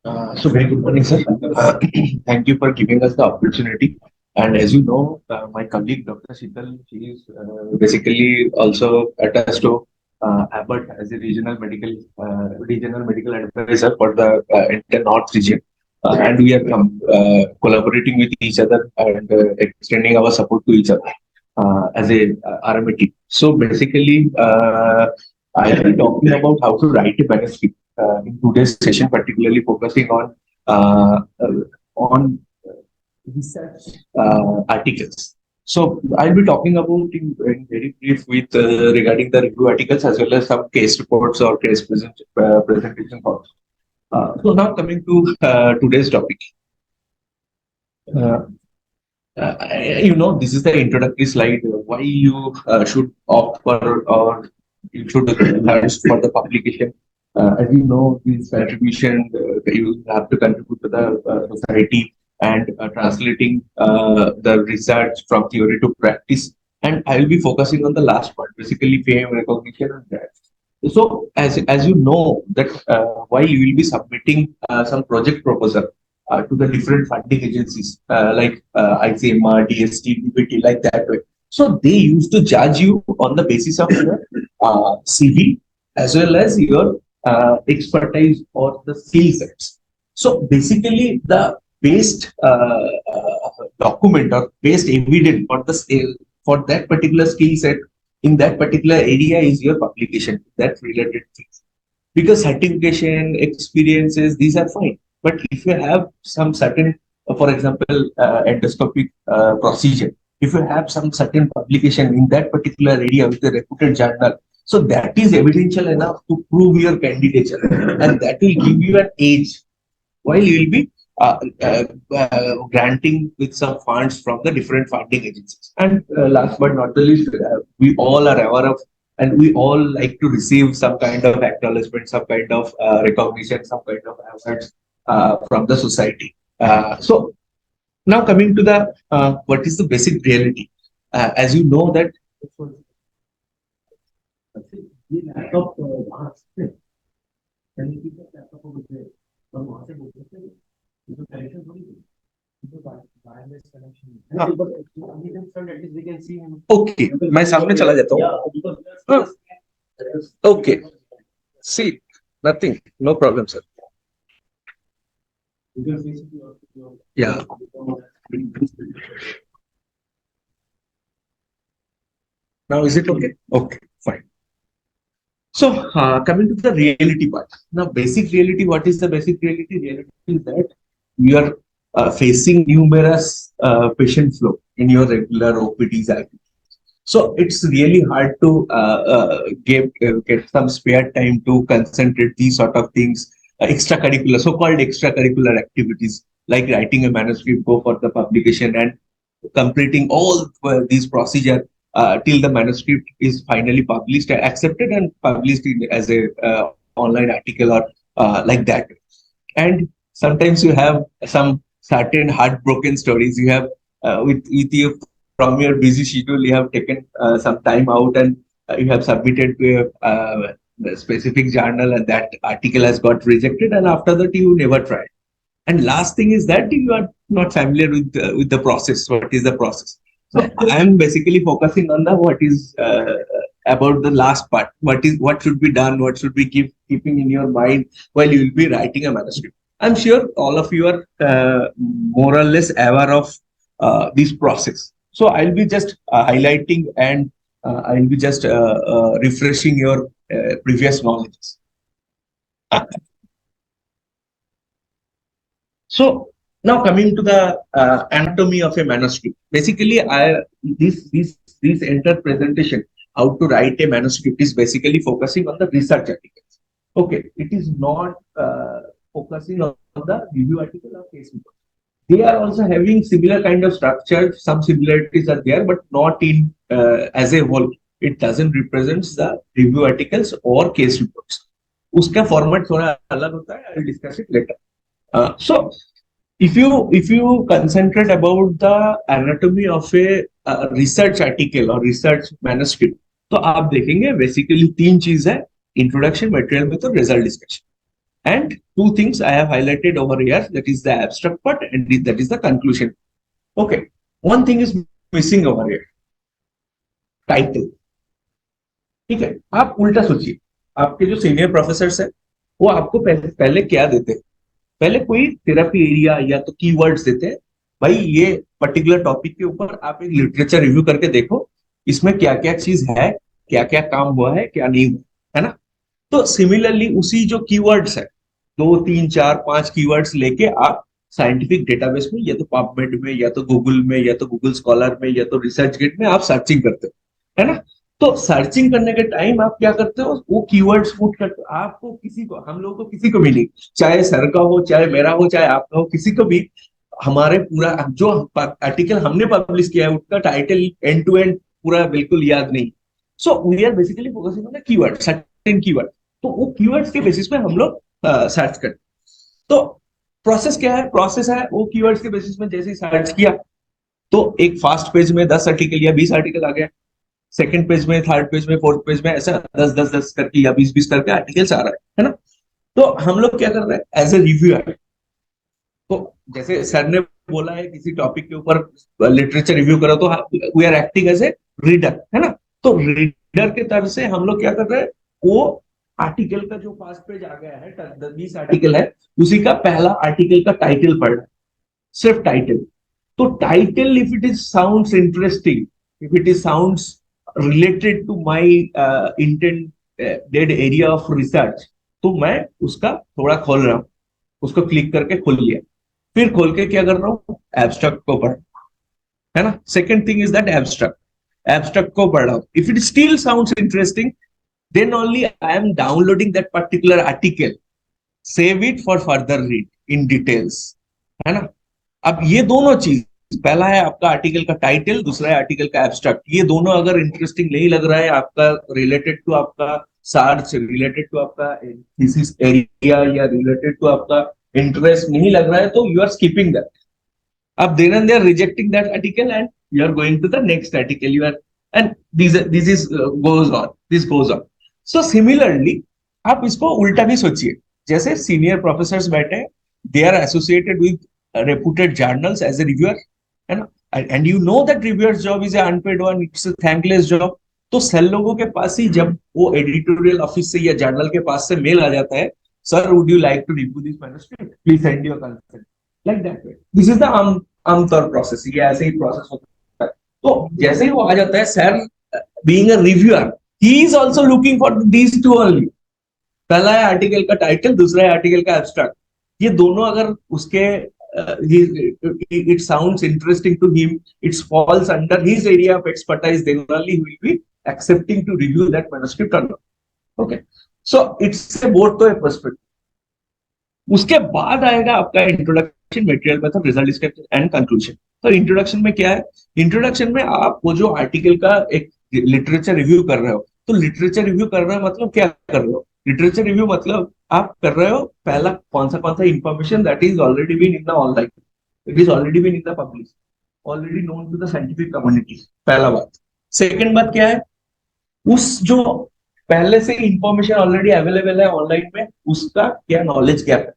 Very good morning, sir. Thank you for giving us the opportunity. And as you know, my colleague Dr. Sheetal, she is basically also attached to Abbott as a regional medical advisor for the entire North region, and we are collaborating with each other and extending our support to each other as a RMA team. So basically, I will be talking about how to write a manuscript in today's session, particularly focusing on research articles. So I'll be talking about in very brief with regarding the review articles as well as some case reports or presentation thoughts. So now coming to today's topic. Uh, this is the introductory slide. Why you should opt for or you should search for the publication. As you know, this contribution you have to contribute to the society and translating the research from theory to practice. And I will be focusing on the last part, basically fame, recognition, and that. So, as you know, that why you will be submitting some project proposal to the different funding agencies like ICMR, DST, DPT, like that way. So they used to judge you on the basis of your CV as well as your expertise or the skill sets. So basically, the based document or based evidence for that particular skill set in that particular area is your publication. That related things because certification experiences these are fine, but if you have some certain for example endoscopic procedure, if you have some certain publication in that particular area with a reputed journal, so that is evidential enough to prove your candidature and that will give you an edge while you will be granting with some funds from the different funding agencies. And last but not the least, we all are aware of and we all like to receive some kind of acknowledgement, some kind of recognition, some kind of awards from the society. So now coming to the what is the basic reality? As you know that okay, मैं सामने चला जाता हूँ. Okay, see, nothing, no problem, sir. Yeah. Now is it okay? Okay, fine. So coming to the reality part. Now, basic reality. What is the basic reality? Reality is that you are facing numerous patient flow in your regular OPDs. So it's really hard to get some spare time to concentrate these sort of things, extracurricular, so-called extracurricular activities like writing a manuscript, go for the publication, and completing all these procedure till the manuscript is finally published, accepted, and published as a online article or like that. And sometimes you have some certain heartbroken stories. You have with you from your busy schedule, you have taken some time out and you have submitted to a specific journal, and that article has got rejected. And after that, you never tried. And last thing is that you are not familiar with the process. What is the process? So I am basically focusing on the what is about the last part. What should be done? What should be keeping in your mind while you will be writing a manuscript? I'm sure all of you are more or less aware of this process. So I'll be just highlighting and I'll be just refreshing your previous knowledge. So now coming to the anatomy of a manuscript. Basically, this entire presentation, how to write a manuscript, is basically focusing on the research articles. Okay, it is not focusing on the review article or case report. They are also having similar kind of structure. Some similarities are there, but not in as a whole. It doesn't represent the review articles or case reports. Uska format थोड़ा अलग होता है. I will discuss it later. So if you concentrate about the anatomy of a research article or research manuscript, तो आप देखेंगे basically तीन चीज है: introduction, material method, result discussion. And two things I have highlighted over here, that is the abstract part and that is the conclusion. Okay, one thing is missing over here, title. ठीक है, आप उल्टा सोचिए, आपके जो senior professor है वो आपको पहले क्या देते हैं, पहले कोई थेरेपी एरिया या तो कीवर्ड्स देते हैं, भाई ये पर्टिकुलर टॉपिक के ऊपर आप एक लिटरेचर रिव्यू करके देखो, इसमें क्या क्या चीज है, क्या क्या काम हुआ है, क्या नहीं हुआ है ना। तो सिमिलरली उसी जो कीवर्ड्स है, दो तीन चार पांच कीवर्ड्स लेके आप साइंटिफिक डेटाबेस में या तो पबमेड में या तो गूगल में या तो गूगल स्कॉलर में या तो रिसर्च गेट में आप सर्चिंग करते हो, है ना। तो सर्चिंग करने के टाइम आप क्या करते हो, वो कीवर्ड्स पुट करते हो, आपको किसी को, हम लोगों को किसी को भी नहीं, चाहे सर का हो चाहे मेरा हो चाहे आपका हो, किसी को भी हमारे पूरा जो आर्टिकल हमने पब्लिश किया है उसका टाइटल एंड टू एंड पूरा बिल्कुल याद नहीं। So we are basically focusing on the keyword, certain keyword. तो वो कीवर्ड्स के बेसिस पे हम लोग सर्च करते। तो प्रोसेस क्या है, प्रोसेस है वो कीवर्ड्स के बेसिस में जैसे ही सर्च किया तो एक फास्ट पेज में 10 आर्टिकल या 20 आर्टिकल आ गया, सेकंड पेज में, थर्ड पेज में, फोर्थ पेज में, ऐसा 10 करके या 20 करके आर्टिकल्स आ रहा है ना। तो हम लोग क्या कर रहे हैं एज ए रिव्यूअर, तो जैसे सर ने बोला है किसी टॉपिक के ऊपर लिटरेचर रिव्यू करो, तो we are acting as a reader, है ना। तो रीडर के तरफ से हम लोग क्या कर रहे हैं, वो आर्टिकल का जो फर्स्ट पेज आ गया है, 20 आर्टिकल है, उसी का पहला आर्टिकल का टाइटल पढ़ रहा है, सिर्फ टाइटल। तो title if it is sounds interesting, if it is sounds related to my intended area of research, तो मैं उसका थोड़ा खोल रहा हूँ, उसको क्लिक करके खोल लिया, फिर खोल के क्या कर रहा हूँ, एब्स्ट्रैक्ट को पढ़, है ना। Second thing is that abstract, abstract को पढ़ रहा हूँ, if it still sounds interesting then only I am downloading that particular article, save it for further read in details, है ना। अब ये दोनों चीज, पहला है आपका आर्टिकल का टाइटल, दूसरा है आर्टिकल का एब्स्ट्रैक्ट, ये दोनों अगर इंटरेस्टिंग नहीं लग रहा है आपका, रिलेटेड टू आपका सर्च, रिलेटेड टू आपका थीसिस एरिया या रिलेटेड टू आपका इंटरेस्ट नहीं लग रहा है, तो यू आर स्किपिंग दैट। अब then and they are rejecting that article and you are going to the next article, you are and this is goes on. So similarly आप इसको उल्टा भी सोचिए, जैसे सीनियर प्रोफेसर्स बैठे, they are associated with reputed journals as a reviewer, है ना, and you know that reviewers job is a unpaid one, it's a thankless job. तो सेल लोगों के पास ही जब वो एडिटोरियल ऑफिस से या जर्नल के पास से मेल आ जाता है, sir would you like to review this manuscript, please send your consent, like that way. This is the आमतौर प्रोसेस, ये ऐसे ही प्रोसेस होता है। तो जैसे ही वो आ जाता है, sir being a reviewer, he is also looking for these two only, पहला है आर्टिकल का टाइटल, दूसरा है आर्टिकल का एब्स्ट्रैक्ट। ये दोनों अगर उसके it sounds interesting to him, it falls under his area of expertise, then only he will be accepting to review that manuscript or not. Okay, so it's a both to a perspective। उसके बाद आएगा आपका introduction, material method, result description and conclusion. तो introduction में क्या है, introduction में आप वो जो आर्टिकल का एक लिटरेचर रिव्यू कर रहे हो, तो लिटरेचर रिव्यू कर रहे हो मतलब क्या कर रहे हो, लिटरेचर रिव्यू मतलब आप कर रहे हो पहला कौन सा information that is already been in the online, it is already been in the publish, already known to the scientific community, पहला बात। सेकंड बात क्या है, उस जो पहले से इंफॉर्मेशन ऑलरेडी अवेलेबल है ऑनलाइन में, उसका क्या नॉलेज गैप है,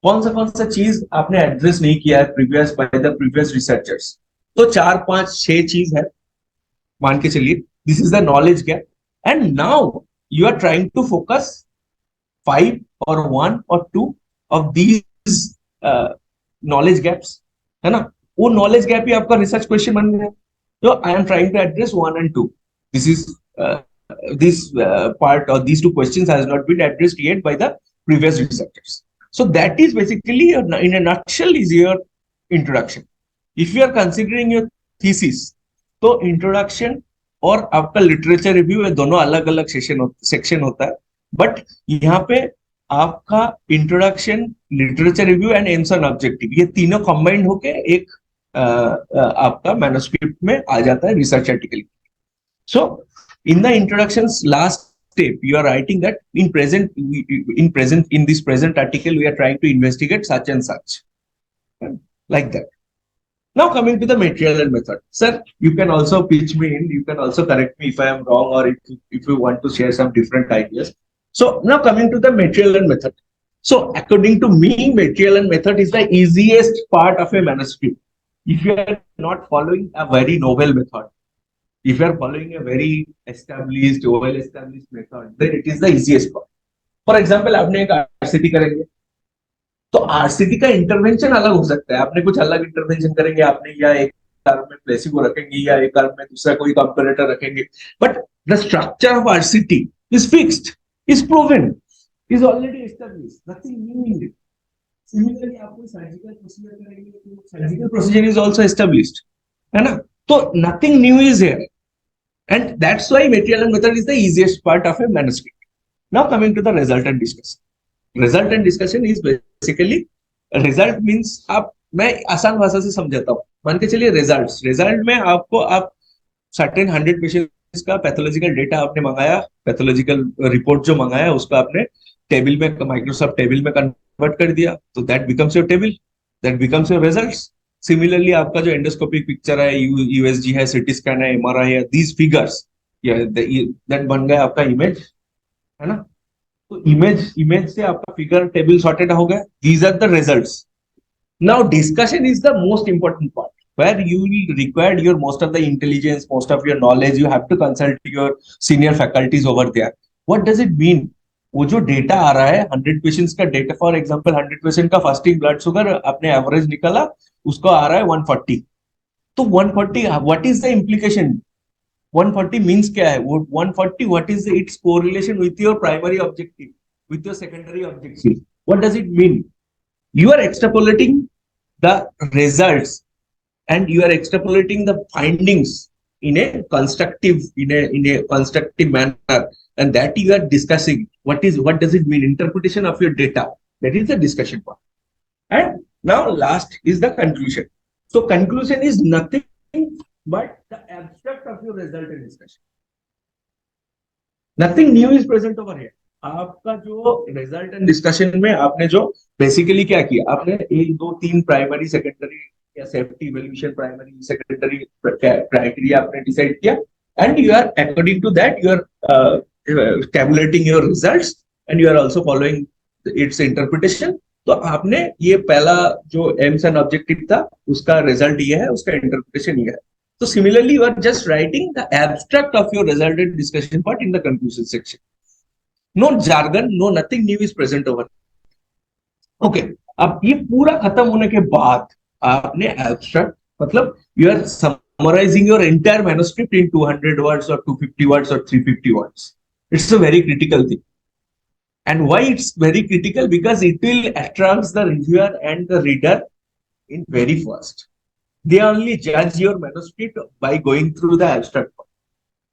कौन सा चीज आपने एड्रेस नहीं किया है previous by the previous researchers. तो 4 5 6 चीज है, मान के चलिए, this is the knowledge gap, and now you are trying to focus 5 or 1 or 2 of these knowledge gaps, है ना। वो नॉलेज गैप ही आपका रिसर्च क्वेश्चन बन गया। तो I am trying to address 1 and 2, this is this part or these two questions has not been addressed yet by the previous researchers. So that is basically in a nutshell is your introduction. If you are considering your thesis, तो introduction और आपका literature review है, दोनों अलग अलग section होता है, but यहाँ पे आपका introduction, literature review and AIIMS and objective, ये तीनों कंबाइंड होके एक आपका मैन्युस्क्रिप्ट में आ जाता है research article. So in the introduction last step you are writing that in this present article we are trying to investigate such and such, like that. Now coming to the material and method, sir, you can also pitch me in, you can also correct me if I am wrong or if you want to share some different ideas. So now coming to the material and method, So according to me, material and method is the easiest part of a manuscript. If you are not following a very novel method, if you are following a very established, well established method, then it is the easiest part. For example, आपने एक RCT करेंगे, तो RCT का intervention अलग हो सकता है. आपने कुछ अलग इंटरवेंशन करेंगे, आपने या एक आर्म में प्लेसिबो रखेंगे या एक आर्म में दूसरा कोई कंपैरेटर रखेंगे, but the structure of RCT is fixed, is proven, is already established. Nothing new in it. Similarly, आप कोई सर्जिकल प्रोसीजर करेंगे तो surgical procedure is also established, है ना? तो nothing new is here, and that's why material and method is the easiest part of a manuscript. Now coming to the resultant discussion. Resultant discussion is basically result means आप, मैं आसान भाषा से समझाता हूँ. मान के चलिए रिजल्ट, रिजल्ट में आपको आप सर्टेन 100 पेशेंट्स का पैथोलॉजिकल डेटा आपने मंगाया, पैथोलॉजिकल रिपोर्ट जो मंगाया उसको आपने टेबल में, माइक्रोसॉफ्ट टेबल में कन्वर्ट कर दिया, तो that becomes your table, that becomes your results. Similarly आपका जो एंडोस्कोपिक पिक्चर है, यूएसजी है, सीटी स्कैन है, एमआरआई है, दीज फिगर्स, दैट बन गया आपका इमेज, है ना? तो इमेज, इमेज से आपका फिगर टेबल सॉर्टेड हो गया. These are the results. Now discussion is the most important part, where you will require your most of the intelligence, most of your knowledge. You have to consult your senior faculties over there. What does it mean? वो जो data आ रहा है 100 patients का data, for example 100 patient का fasting blood sugar आपने average निकाला, उसको आ रहा है 140. तो 140 what is the implication? 140 means क्या है? वो 140 what is it's correlation with your primary objective, with your secondary objective? What does it mean? You are extrapolating the results and you are extrapolating the findings in a constructive manner, and that you are discussing what does it mean, interpretation of your data. That is the discussion part. And now last is the conclusion. So conclusion is nothing but the abstract of your result and discussion. Nothing new is present over here. आपका जो result and discussion में आपने जो basically क्या किया, आपने 1 2 3 primary secondary या safety evaluation primary secondary criteria आपने डिसाइड किया, and you are according to that you are tabulating your results and you are also following its interpretation. तो आपने ये पहला जो एम्स एंड ऑब्जेक्टिव था उसका रिजल्ट ये है, उसका इंटरप्रिटेशन ये है. So similarly, you are just writing the abstract of your resultant discussion part in the conclusion section. No jargon, no nothing new is present over. Okay, अब ये पूरा खत्म होने के बाद आपने abstract, मतलब you are summarizing your entire manuscript in 200 words or 250 words or 350 words. It's a very critical thing. And why it's very critical? Because it will attract the reviewer and the reader in very fast. They only judge your manuscript by going through the abstract part.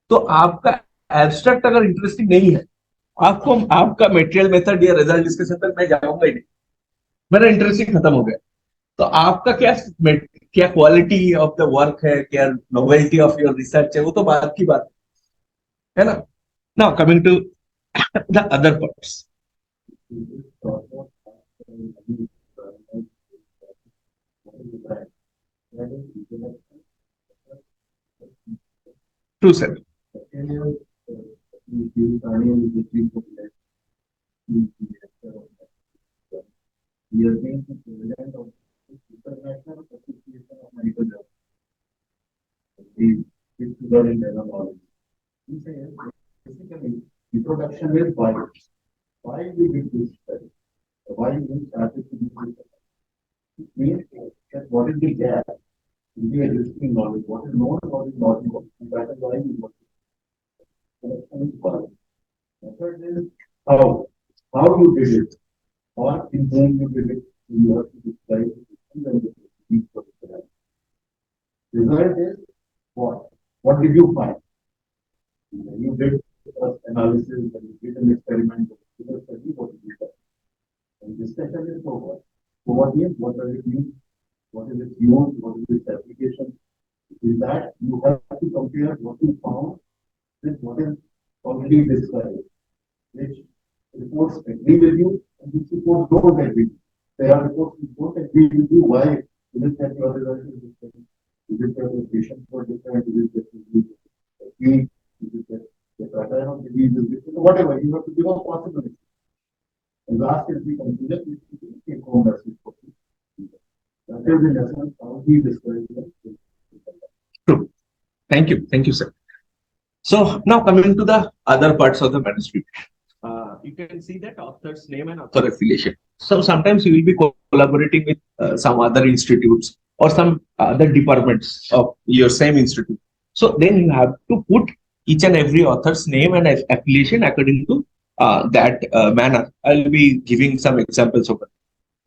तो आपका abstract अगर interesting नहीं है, आपको आपका material method या result discussion तक मैं जाऊंगा ही नहीं, मेरा इंटरेस्ट खत्म हो गया. तो आपका क्या क्या क्वालिटी ऑफ द वर्क है, क्या नोवेल्टी ऑफ योर रिसर्च है, वो तो बात की बात है ना. Now coming to the other parts. True sir. We are being the president of the International Association of Medical Journals. We together in dermatology. He says basically introduction is why. Why we did this study? Why we started to do this study? It means that what is the gap in the existing knowledge, what is known, what is not known, and that is why we want to. Method is how you did it, or in whom you did it. You have to describe the result is what? What did you find? When you did analysis, when you did an experiment, you did a study, what did you find? And discussion is over. So what means? What does it mean? What is its use? What is its application? In that, you have to compare what you found with what is already described. Which reports agree with you and which reports don't agree. There are reports which don't agree with you. Why? Is it that your result is different? Is it that the patients were different? Is it that is it that the pattern of disease is different? Whatever, you have to give a possibility. And last is the conclusion, which is the take-home message for you. That is the lesson how we describe it. True. Thank you, sir. So now coming to the other parts of the manuscript, you can see that author's name and author affiliation. So sometimes you will be collaborating with some other institutes or some other departments of your same institute. So then you have to put each and every author's name and affiliation according to that manner. I'll be giving some examples of it.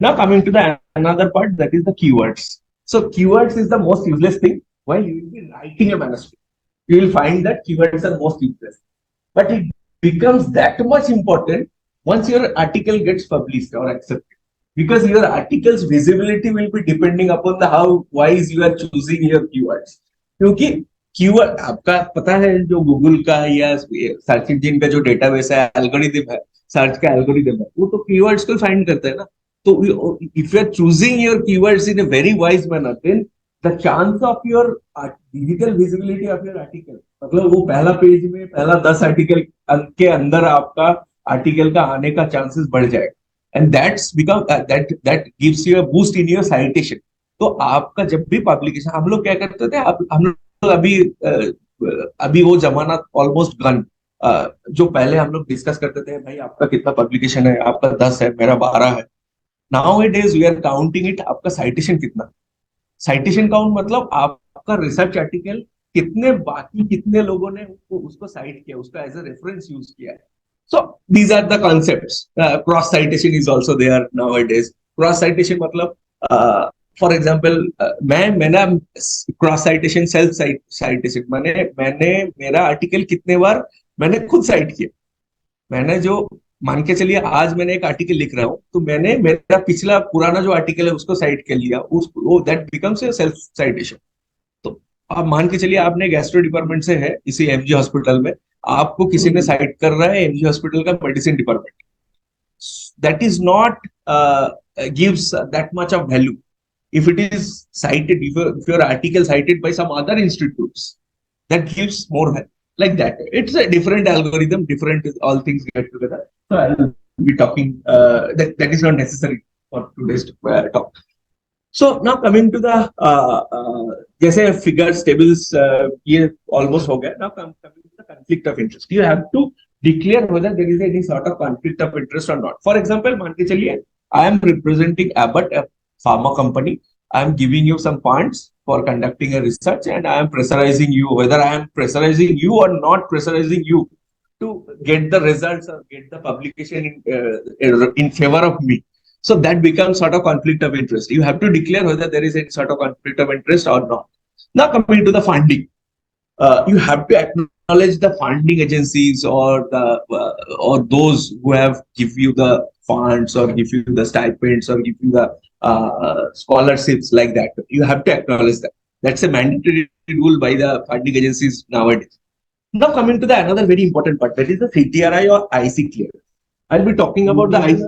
Now coming to the another part, that is the keywords. So keywords is the most useless thing while you will be writing a manuscript. You will find that keywords are most useless. But it becomes that much important once your article gets published or accepted. Because your article's visibility will be depending upon the how wise you are choosing your keywords. क्योंकि keyword आपका पता है जो Google का या search engine का जो database है एल्गोरिदम है सर्च का एल्गोरिदम है वो तो कीवर्ड्स को फाइंड करता है ना तो if you are choosing your keywords in a very wise manner then the chance of your digital visibility of your article मतलब वो पहला पेज में पहला 10 आर्टिकल के अंदर आपका आर्टिकल का आने का चांसेस बढ़ जाएगा and that's become that gives you a boost in your citation तो आपका जब भी पब्लिकेशन हम लोग क्या करते थे हम लोग अभी वो जमाना ऑलमोस्ट गन जो पहले हम लोग डिस्कस करते थे भाई आपका कितना पब्लिकेशन है आपका 10 है मेरा 12 है now it is we are counting it आपका साइटेशन कितना साइटेशन काउंट मतलब आपका रिसर्च आर्टिकल कितने लोगों ने उसको साइट किया उसका एज अ रेफरेंस यूज किया है so these are the concepts cross citation is also there nowadays cross citation मतलब फॉर एग्जांपल मैंने क्रॉस साइटेशन सेल्फ साइटेशन मैंने मेरा आर्टिकल कितने बार मैंने खुद साइट किया मैंने जो मान के चलिए आज मैंने एक आर्टिकल लिख रहा हूं तो मैंने मेरा पिछला पुराना जो आर्टिकल है उसको साइट कर लिया वो that becomes a self citation तो आप मान के चलिए आपने गैस्ट्रो डिपार्टमेंट से है इसी एमजी हॉस्पिटल में आपको किसी ने साइट कर रहा है एमजी हॉस्पिटल का medicine department that is not gives that much of value if it is cited if your article cited by some other institutes that gives more like that it's a different algorithm different all things get together so I'll be talking that is not necessary for today's talk so now coming to the जैसे figures tables ये almost हो गया now coming to the conflict of interest you have to declare whether there is any sort of conflict of interest or not for example मान के चलिए I am representing Abbott pharma company I am giving you some points for conducting a research and I am pressurizing you whether I am pressurizing you or not pressurizing you to get the results or get the publication in favor of me so that becomes sort of conflict of interest you have to declare whether there is any sort of conflict of interest or not now coming to the funding you have to acknowledge the funding agencies or the or those who have give you the funds or give you the stipends or give you the scholarships like that you have to acknowledge that that's a mandatory rule by the funding agencies nowadays now coming to the another very important part that is the CTRI or IC clearance I'll be talking about the IC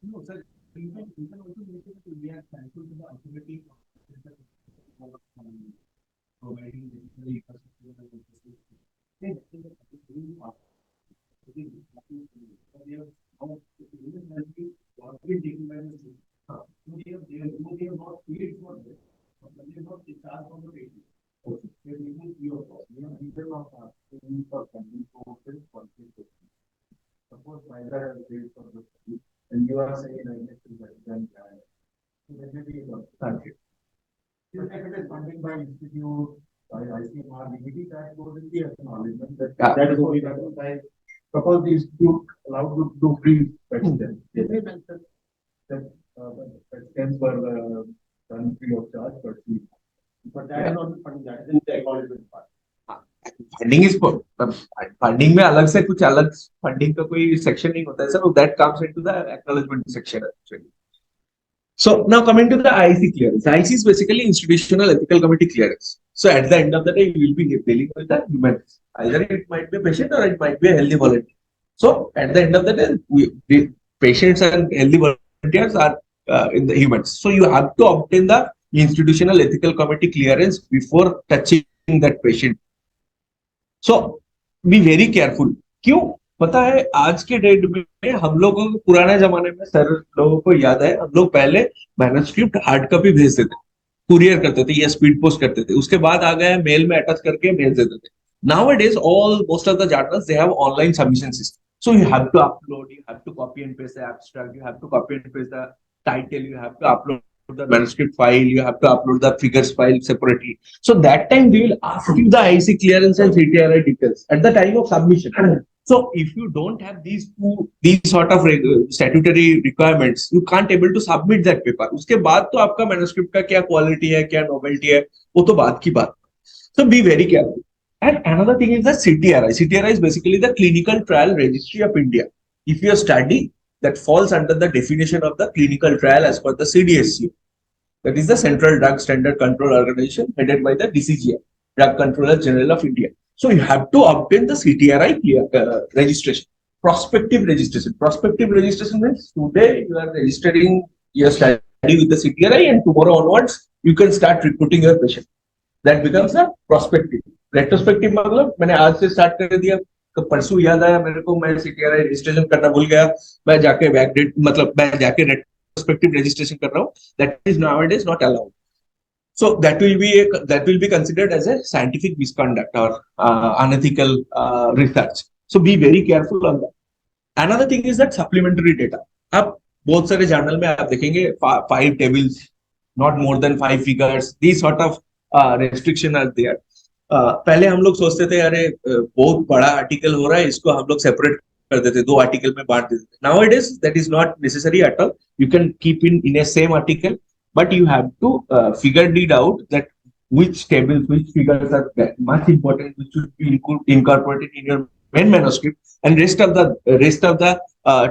No, sir. You can also make it we are thankful to the authority for providing the infrastructure. Suppose Pfizer has paid for the study and you are saying I get to then so definitely is also country. If it is funded by institute, by ICMR, DBT, that goes in the acknowledgement that is only done by suppose the institute allowed to do free PET scans. They may mention that PET scans were done free of charge, but that is not the funding, that is in the acknowledgement part. Funding is funding में अलग से कुछ अलग funding का कोई section नहीं होता है sir that comes into the acknowledgement section actually so now coming to the IC clearance IC is basically institutional ethical committee clearance so at the end of the day you will be dealing with the human either it might be a patient or it might be a healthy volunteer So at the end of the day, the patients and healthy volunteers are in the humans. So you have to obtain the institutional ethical committee clearance before touching that patient. So B very careful. क्यों? पता है आज के date में हम लोगों को पुराने जमाने में सर लोगों को याद है हम लोग पहले मैन्युस्क्रिप्ट हार्ड कॉपी भेजते थे, कुरियर करते थे या स्पीड पोस्ट करते थे, उसके बाद आ गया मेल में अटैच करके भेज देते थे. Nowadays all most of the journals they have online submission system, so you have to upload, you have to copy and paste the abstract, you have to copy and paste the title, you have to upload the manuscript file, you have to upload the figures file separately. So that time they will ask you the IC clearance and CTRI details at the time of submission. So if you don't have these sort of statutory requirements, you can't able to submit that paper. उसके बाद तो आपका manuscript का क्या quality है, क्या novelty है, वो तो बात की बात. So be very careful. And another thing is the CTRI. CTRI is basically the Clinical Trial Registry of India. If your study that falls under the definition of the clinical trial as per the CDSC, that is the Central Drug Standard Control Organization headed by the DCGI, Drug Controller General of India. So you have to obtain the CTRI registration, prospective registration. Prospective registration means today you are registering your study with the CTRI and tomorrow onwards you can start recruiting your patient. That becomes a prospective. Retrospective मतलब मैंने आज से start कर दिया, परसों याद आया मेरे को, मैं सीटीआरआई रजिस्ट्रेशन करना भूल गया, मैं जाके बैकडेट मतलब मैं जाके रेट्रोस्पेक्टिव रजिस्ट्रेशन कर रहा हूँ. That is nowadays not allowed. So that will be considered as a scientific misconduct or unethical research. So be very careful on that. Another thing is that supplementary data. अब बहुत सारे journal में आप देखेंगे 5 tables, not more than 5 figures. These sort of restriction are there. पहले हम लोग सोचते थे अरे बहुत बड़ा आर्टिकल हो रहा है, इसको हम लोग सेपरेट कर देते, 2 आर्टिकल में बांट देते. Nowadays that is not necessary at all. You can keep in a same article, but you have to figure it out that which tables, which figures are much important, which should be incorporated in your main manuscript, and rest of the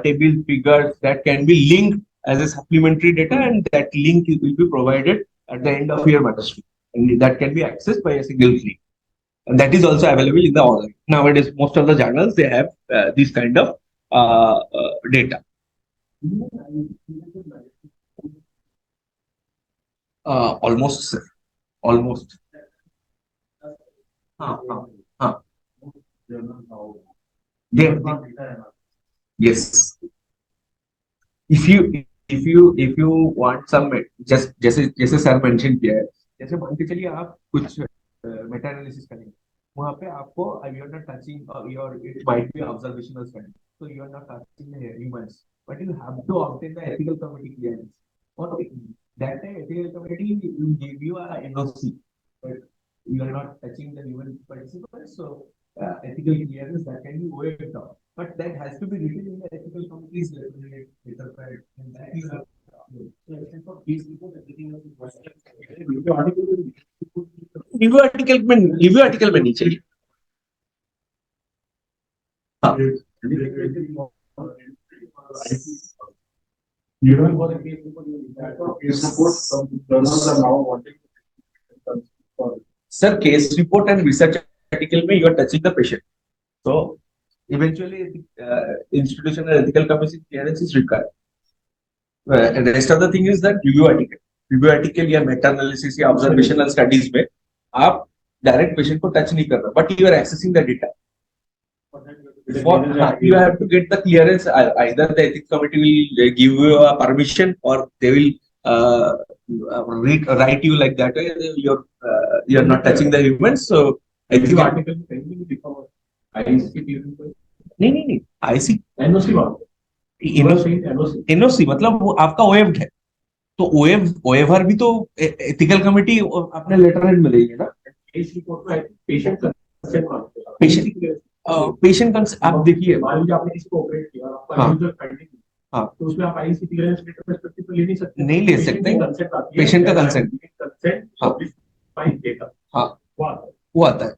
table figures that can be linked as a supplementary data, and that link will be provided at the end of your manuscript, and that can be accessed by a single click. And that is also available in the online. Nowadays, most of the journals they have this kind of data. Almost, sir. Almost. Yes. If you want some just जैसे sir mention किया है, जैसे मान के चलिए आप कुछ Meta analysis करेंगे, वहां पे आपको you are not touching your it might be observational study, so you are not touching the humans, but you have to obtain the ethical committee clearance. Or that time ethical committee will give you a NOC, but you are not touching the human participants, so ethical clearance that can be waived off, but that has to be written in the ethical committee's letter, and that you have to upload. So please report everything review article में नीचे. हाँ. Sir, case report and research article में you are touching the patient, so eventually institutional ethical committee clearance is required. And the rest of the thing is that review article या meta analysis या observational studies में आप direct patient को touch नहीं कर रहे, but you are accessing the data. You have to get the clearance. Either the ethics committee will give you a permission, or they will write you like that. You're not touching the humans. So review article नहीं IC NOC मतलब वो आपका OF है, तो OFR भी तो ethical committee अपने letter head में देंगे ना. पेशेंट कंसेंट आप देखिए, आपने किसी को ऑपरेट किया, हाँ, तो उसमें आप आईसी क्लियरेंस लेटर पर्सपेक्टिव तो ले नहीं सकते, नहीं ले सकते. पेशेंट का कंसेंट हाँ वो आता है.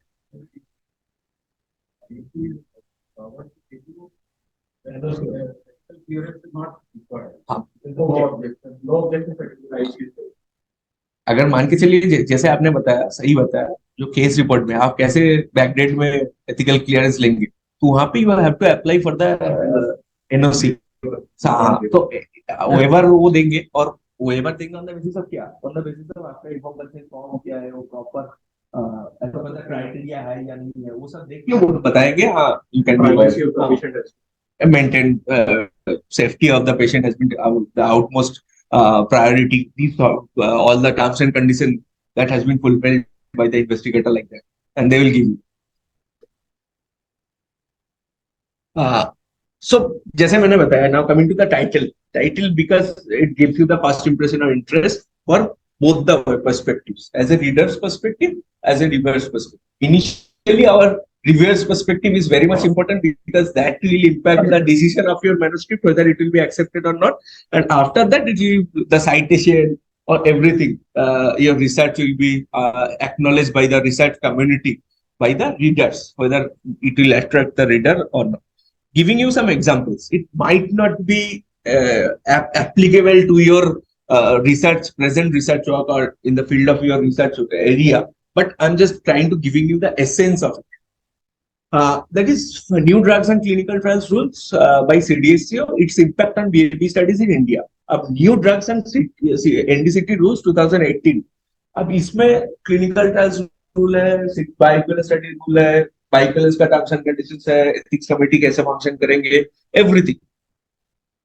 अगर मान के चलिए जैसे आपने बताया, सही बताया, जो केस रिपोर्ट में आप कैसे बैकडेट में एथिकल क्लियरेंस लेंगे, तो वहाँ पे you have to apply for the NOC. तो waiver वो देंगे और waiver देंगे on the basis of क्या? On the basis of आपका inform consent form क्या है, वो proper ऐसा पता criteria है या नहीं है, वो सब देख के वो बताएंगे. हाँ, you can Privacy of the patient has maintain safety of the patient has been the outmost priority. These all the terms and conditions that has been fulfilled by the investigator like that, and they will give you. So जैसे मैंने बताया, now coming to the title because it gives you the first impression of interest for both the perspectives, as a reader's perspective, as a reviewer's perspective. Initially, our reviewer's perspective is very much important because that will impact the decision of your manuscript, whether it will be accepted or not. And after that, it will the citation or everything. Your research will be acknowledged by the research community, by the readers, whether it will attract the reader or not. Giving you some examples, it might not be applicable to your present research work or in the field of your research area, but I'm just trying to giving you the essence of it. That is new drugs and clinical trials rules by CDSCO, its impact on BAB studies in India. अब new drugs and NDCT rules 2018. अब इसमें clinical trials rule है, bioequivalence study rule है, bioequivalence का terms and conditions है, ethics committee कैसे function करेंगे, everything.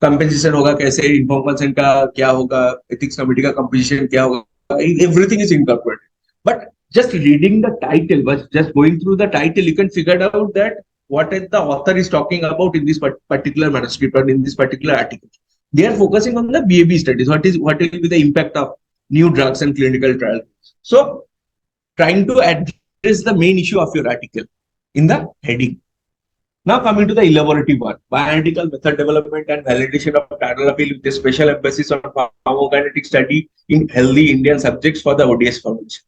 Compensation होगा कैसे, informed consent का क्या होगा, ethics committee का composition क्या होगा, everything is incorporated. But just reading the title, just going through the title, you can figure out that what the author is talking about in this particular manuscript or in this particular article. They are focusing on the BAB studies. What will be the impact of new drugs and clinical trials? So, trying to address the main issue of your article in the heading. Now coming to the elaborative one, bioanalytical method development and validation of tadalafil with a special emphasis on pharmacokinetic study in healthy Indian subjects for the ODS formation.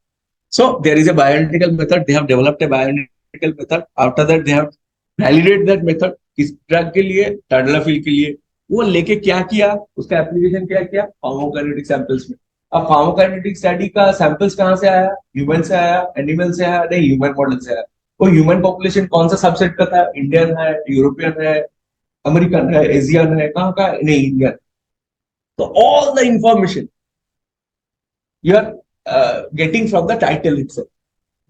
So there is a bioanalytical method. They have developed a bioanalytical method. After that, they have validated that method. इस drug के लिए, tadalafil के लिए, वो लेके क्या किया, उसका एप्लीकेशन क्या किया, फार्माकोकाइनेटिक सैंपल्स में. अब फार्माकोकाइनेटिक स्टडी का सैंपल्स कहाँ से आया, ह्यूमन से आया, एनिमल से आया, नहीं ह्यूमन मॉडल से आया. वो ह्यूमन पॉपुलेशन कौन सा सबसेट का था, इंडियन है, यूरोपियन है, अमेरिकन है, एशियन है, कहाँ का, नहीं इंडियन. तो all the information you are getting from the title itself.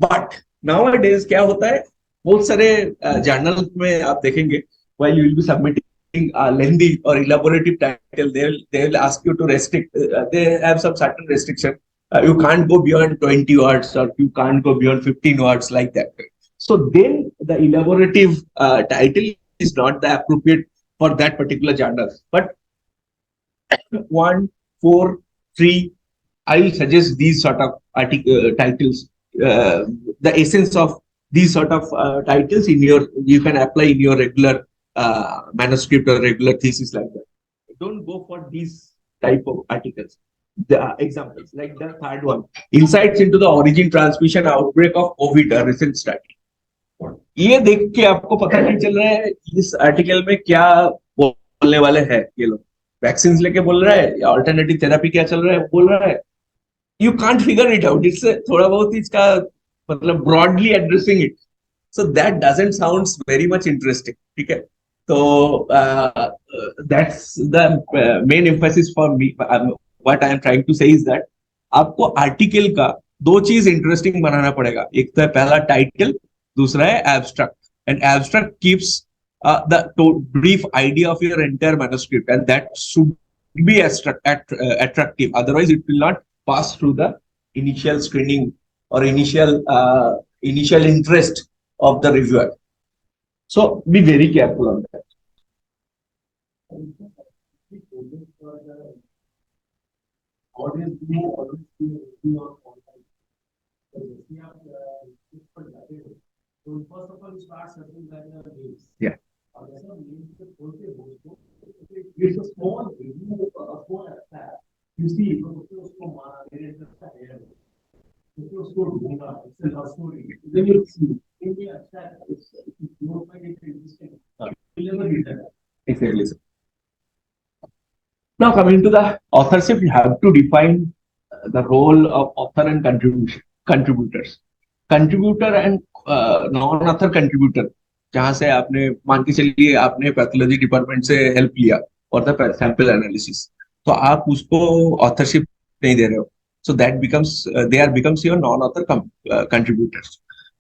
But nowadays क्या होता है, बहुत सारे जर्नल में आप देखेंगे, while you will be submitting a lengthy or elaborative title, they will ask you to restrict. They have some certain restriction. You can't go beyond 20 words or you can't go beyond 15 words like that. So then the elaborative title is not the appropriate for that particular journal. But 1, 4, 3, I will suggest these sort of titles. The essence of these sort of titles you can apply in your regular manuscript or regular thesis like that. Don't go for these type of articles. The examples like the third one, insights into the origin, transmission, outbreak of COVID, a recent study. ये देख के आपको पता नहीं चल रहा है इस आर्टिकल में क्या बोलने वाले हैं ये लोग. वैक्सीन लेके बोल रहा है या अल्टरनेटिव थेरेपी क्या चल रहा है बोल रहा है. You can't figure it out. It's थोड़ा बहुत इसका मतलब broadly addressing it. So that doesn't sounds very much interesting. ठीक है, तो that's the main emphasis for me. What I am trying to say is that आपको आर्टिकल का दो चीज इंटरेस्टिंग बनाना पड़ेगा. एक तो है पहला टाइटल, दूसरा है abstract. And abstract keeps the brief idea of your entire manuscript, and that should be attractive. Otherwise, it will not pass through the initial screening or initial interest of the reviewer. So be very careful on that. Yeah. It's a small review, a small attack. You see, then you see, in the attack, you will find it interesting. You'll never read that. Exactly. Now, coming to the authorship, you have to define the role of author and contributors. Contributor and non-author contributor. जहां से आपने मान के चलिए आपने pathology department से help लिया और द सैंपल एनालिसिस, तो आप उसको ऑथरशिप नहीं दे रहे हो, so that becomes they are becomes your non-author contributors.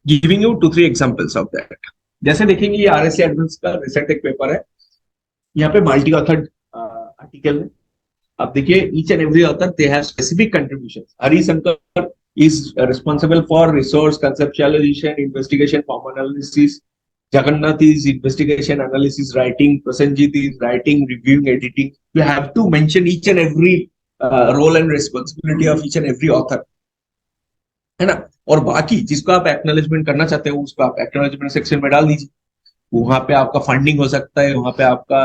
Giving you 2-3 examples of that. जैसे देखेंगे ये आरएससी एडवांस का रिसेंट एक पेपर है, यहाँ पे मल्टी ऑथर आर्टिकल है. अब देखिए each and every author they have specific contribution. Harishankar is responsible for resource conceptualization, investigation, form analysis. Jagannath is investigation, analysis, writing. Prasenjit is writing, reviewing, editing. You have to mention each and every role and responsibility of each and every author, है ना. और बाकी जिसको आप acknowledgement करना चाहते हो उसको आप एक्नॉलेजमेंट सेक्शन में डाल दीजिए. वहां पे आपका फंडिंग हो सकता है, वहां पे आपका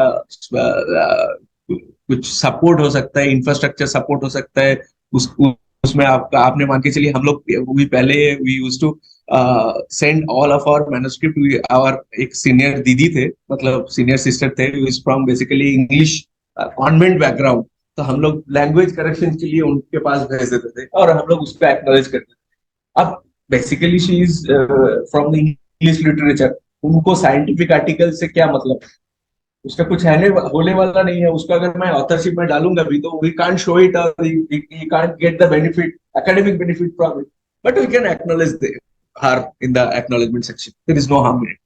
कुछ सपोर्ट हो सकता है, इंफ्रास्ट्रक्चर सपोर्ट हो सकता है. उस उसमें आपका आपने मान के चलिए हम लोग भी पहले we used to send all of our manuscript. Our एक सीनियर दीदी थे, मतलब सीनियर सिस्टर थे, is from basically English convent background. तो हम लोग लैंग्वेज करेक्शन के लिए उनके पास भेज देते थे और हम लोग उस पर एक्नॉलेज करते थे. अब basically she is from the English literature, उनको साइंटिफिक आर्टिकल से क्या मतलब, उसका कुछ है होने वाला नहीं है. उसको अगर मैं ऑथरशिप में डालूंगा भी तो वी कांट शो इट और we can't get the benefit, academic benefit from it, but we can acknowledge her in the acknowledgement section. There is no harm in it.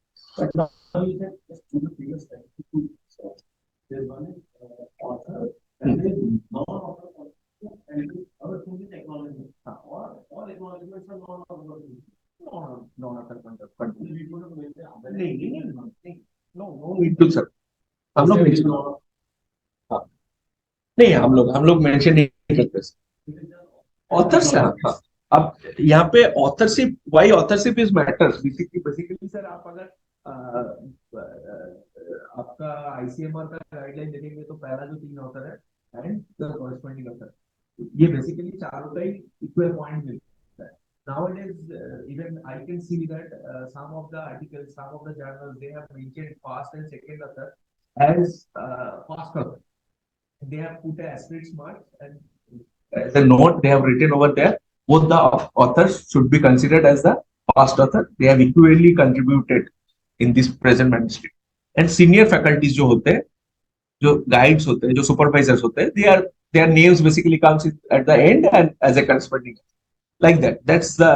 हम लोग हाँ, नहीं हम लोग मेंशन नहीं करते ऑथर्स. हाँ, अब यहाँ पे authorship, why authorship is matters basically. Basically sir आप अगर आपका आईसीएमआर का गाइडलाइन देखेंगे तो पहला जो 3 ऑथर है एंड द कॉरेस्पॉन्डिंग ऑथर, ये बेसिकली चारों का ही इक्वल पॉइंट मिलता है. Nowadays, even I can see that some of the articles, some of the journals, they have mentioned first and second author as first author. They have put a asterisk mark and as a note they have written over there, both the authors should be considered as the first author. They have equally contributed in this present manuscript. And senior faculties जो होते हैं, जो guides होते हैं, जो supervisors होते हैं, their names basically comes at the end and as a corresponding like that. That's the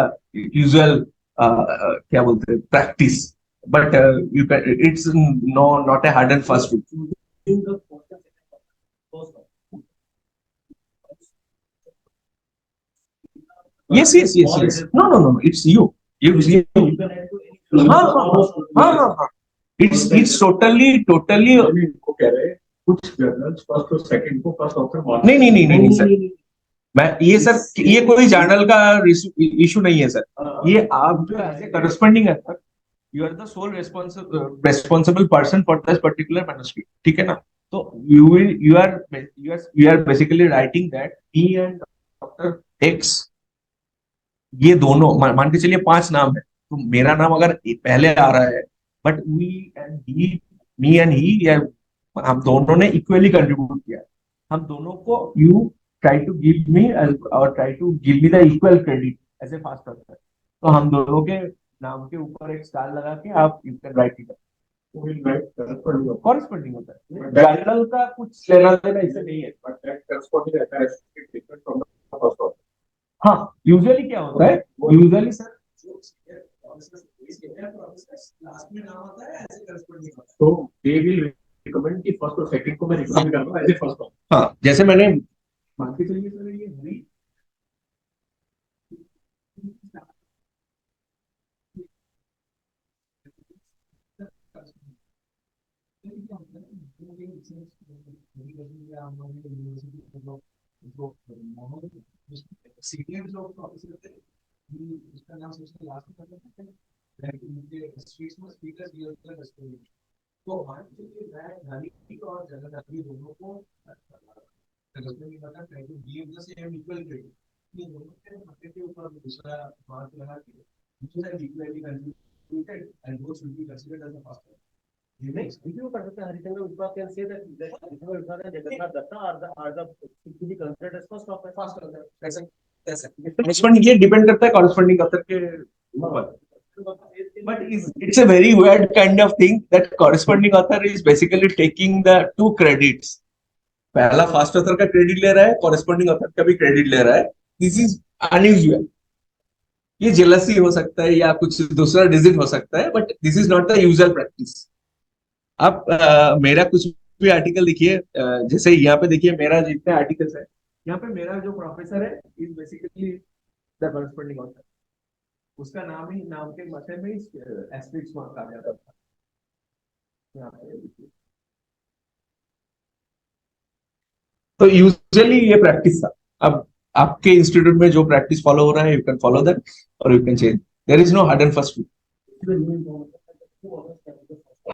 usual क्या बोलते हैं practice. But you can, it's no not a hard and fast rule. Yes. No. It's you. It's you. हाँ. It's totally. वो कह रहे हैं कुछ journals first और सेकंड को फर्स्ट ऑथर नहीं सर. मैं ये सर ये कोई जर्नल का इशू नहीं है सर. ये आप जो एज ए करस्पॉन्डिंग है sir, you are the sole responsible person for this particular manuscript. ठीक है ना. तो you are basically writing that me and doctor X, ये दोनों मान के चलिए 5 नाम है, तो मेरा नाम अगर पहले आ रहा है बट मी एंड ही, या हम दोनों ने इक्वली कंट्रीब्यूट किया, हम दोनों को you try to give me और try to give me the equal credit as a first author. तो हम दोनों के नाम के ऊपर एक स्टार लगा के आप you can write it. Corresponding होता है, जर्नल का कुछ लेना देना इससे नहीं है. हाँ, यूजुअली क्या होता है, यूजुअली सर लास्ट में नाम आता है ऐसे करस्पॉन्डिंग. तो दे विल रिकमेंड कि फर्स्ट और सेकंड को मैं रिकमेंड कर रहा हूं एज ए फर्स्ट ऑथर. हाँ, जैसे मैंने मान के चलिए सर ये हरी सीनियर जो ऑफिसर थे, उसका नाम सोचते लास्ट में करते थे, उनके स्ट्रीट्स में स्पीकर दिया होता है रेस्टोरेंट. तो मान लीजिए मैं धनी और जगन्नाथी दोनों को रेस्टोरेंट में try to give the same equal credit. ये दोनों के मार्केट के ऊपर दूसरा मार्क लगा के दूसरा equally contributed and both should be considered as a first. Next, if you consider Harishankar Udva can say that Harishankar Udva and Jagannath Datta are the to be considered as first author. Corresponding ये depend करता है corresponding author के ऊपर. but it's a very weird kind of thing that corresponding author is basically taking the two credits. पहला fast author का credit ले रहा है, कॉरेस्पॉन्डिंग ऑथर का भी क्रेडिट ले रहा है. This is unusual. ये जेलसी हो सकता है या कुछ दूसरा रीजन हो सकता है, but this is not the usual practice. आप मेरा कुछ भी आर्टिकल देखिए, जैसे यहाँ पे देखिए मेरा जितने आर्टिकल्स है, यहाँ पे मेरा जो प्रोफेसर है is basically the corresponding author. उसका नाम ही नाम के मथे में एस्टेरिस्क मार्क आ जाता था. यहाँ पे देखिए. तो यूजुअली ये प्रैक्टिस था. अब आपके इंस्टीट्यूट में जो प्रैक्टिस फॉलो हो रहा है, यू कैन फॉलो दैट और you can change. There is no hard and fast rule.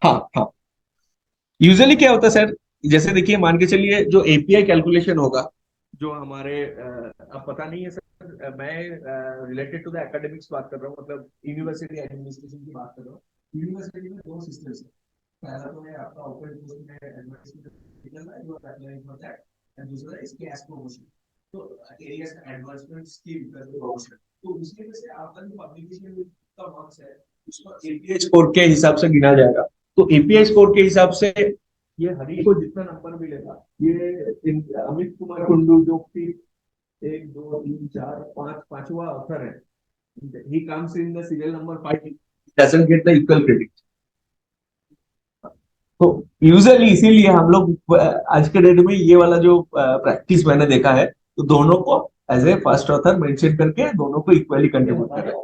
हाँ हाँ. यूजुअली क्या होता है सर, जैसे देखिए मान के चलिए जो एपीआई कैलकुलेशन होगा, जो हमारे अब पता नहीं है सर, मैं रिलेटेड टू द एकेडमिक्स बात कर रहा हूँ, मतलब यूनिवर्सिटी एडमिनिस्ट्रेशन की बात कर रहा हूँ. यूनिवर्सिटी में दो सिस्टम्स है. पहला तो है आपका ओपन कोर्स में एडमिनिस्ट्रेशन निकलना है, जो अप्लाई फॉर दैट, एंड दूसरा इसके एस प्रमोशन. तो एरियाज का एडवांसमेंट स्कीम का प्रमोशन. तो उसके वजह से आपका जो पब्लिकेशन का मार्क्स है उसको एपीआई स्कोर के हिसाब से गिना जाएगा. तो एपीआई स्कोर के हिसाब से ये हरी को जितना नंबर मिलेगा, ये अमित कुमार कुंडू जो कि 1 2 3 4 5 पांचवा ऑथर है, he comes in the serial number 5, he doesn't get the equal credit. तो यूजुअली इसीलिए हम लोग आज के डेट में ये वाला जो प्रैक्टिस मैंने देखा है, तो दोनों को as a first author mention करके दोनों को इक्वली कंट्रीब्यूट कर रहे हैं.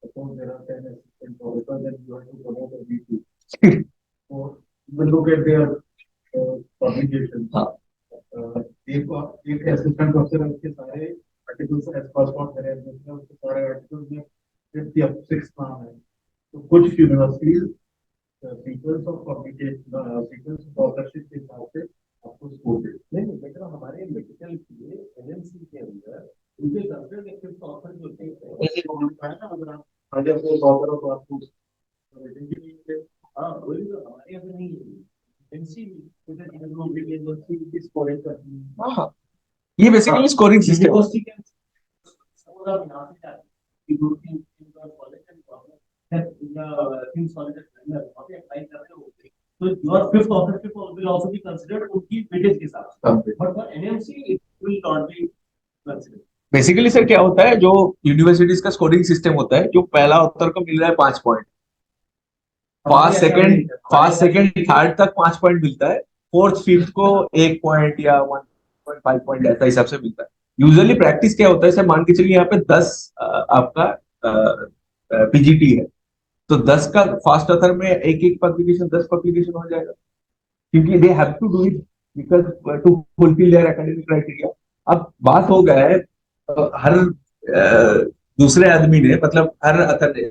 Suppose there are 10 assistant professors and you have to promote a VP. So you will look at their publications. एक assistant professor उसके सारे articles as first on करें, दूसरा उसके सारे articles में 5th या 6th नाम है. तो कुछ universities sequence of publication, sequence of authorship के हिसाब से आपको स्कोर दे. नहीं बेटा, हमारे मेडिकल के एनएमसी के अंदर उनके कंसिडर के 5th ऑथर जो होते हैं, ऐसे गवर्नमेंट है ना, अगर आप आगे अपने ऑथर को आपको रेटिंग भी नहीं है. हाँ वही तो हमारे यहाँ पे नहीं है. एमसी कुछ यूनिवर्सिटी की स्कोरिंग करती है. हाँ हाँ, ये बेसिकली स्कोरिंग सिस्टम. यूनिवर्सिटी के सपोज आप यहाँ से जाते हैं दो तीन college and things college and वहाँ पे अप्लाई कर रहे होते हैं, तो your 5th authorship will also be considered उनकी वेटेज के हिसाब से, but for NMC it will not be considered. Basically sir क्या होता है, जो यूनिवर्सिटीज का स्कोरिंग सिस्टम होता है, जो पहला ऑथर को मिल रहा है 5 पॉइंट, फर्स्ट सेकंड थर्ड तक 5 पॉइंट मिलता है, फोर्थ फिफ्थ को 1 पॉइंट या 1.5 पॉइंट ऐसा हिसाब से मिलता है. यूजुअली प्रैक्टिस क्या होता है सर, मान के चलिए यहाँ पे 10 आपका पीजीटी है, तो 10 का फास्ट ऑथर में एक एक पब्लिकेशन 10 पब्लिकेशन हो जाएगा, क्योंकि they have to do it because to fulfil their academic criteria. अब बात हो गया है हर दूसरे आदमी ने, मतलब हर अथर ने,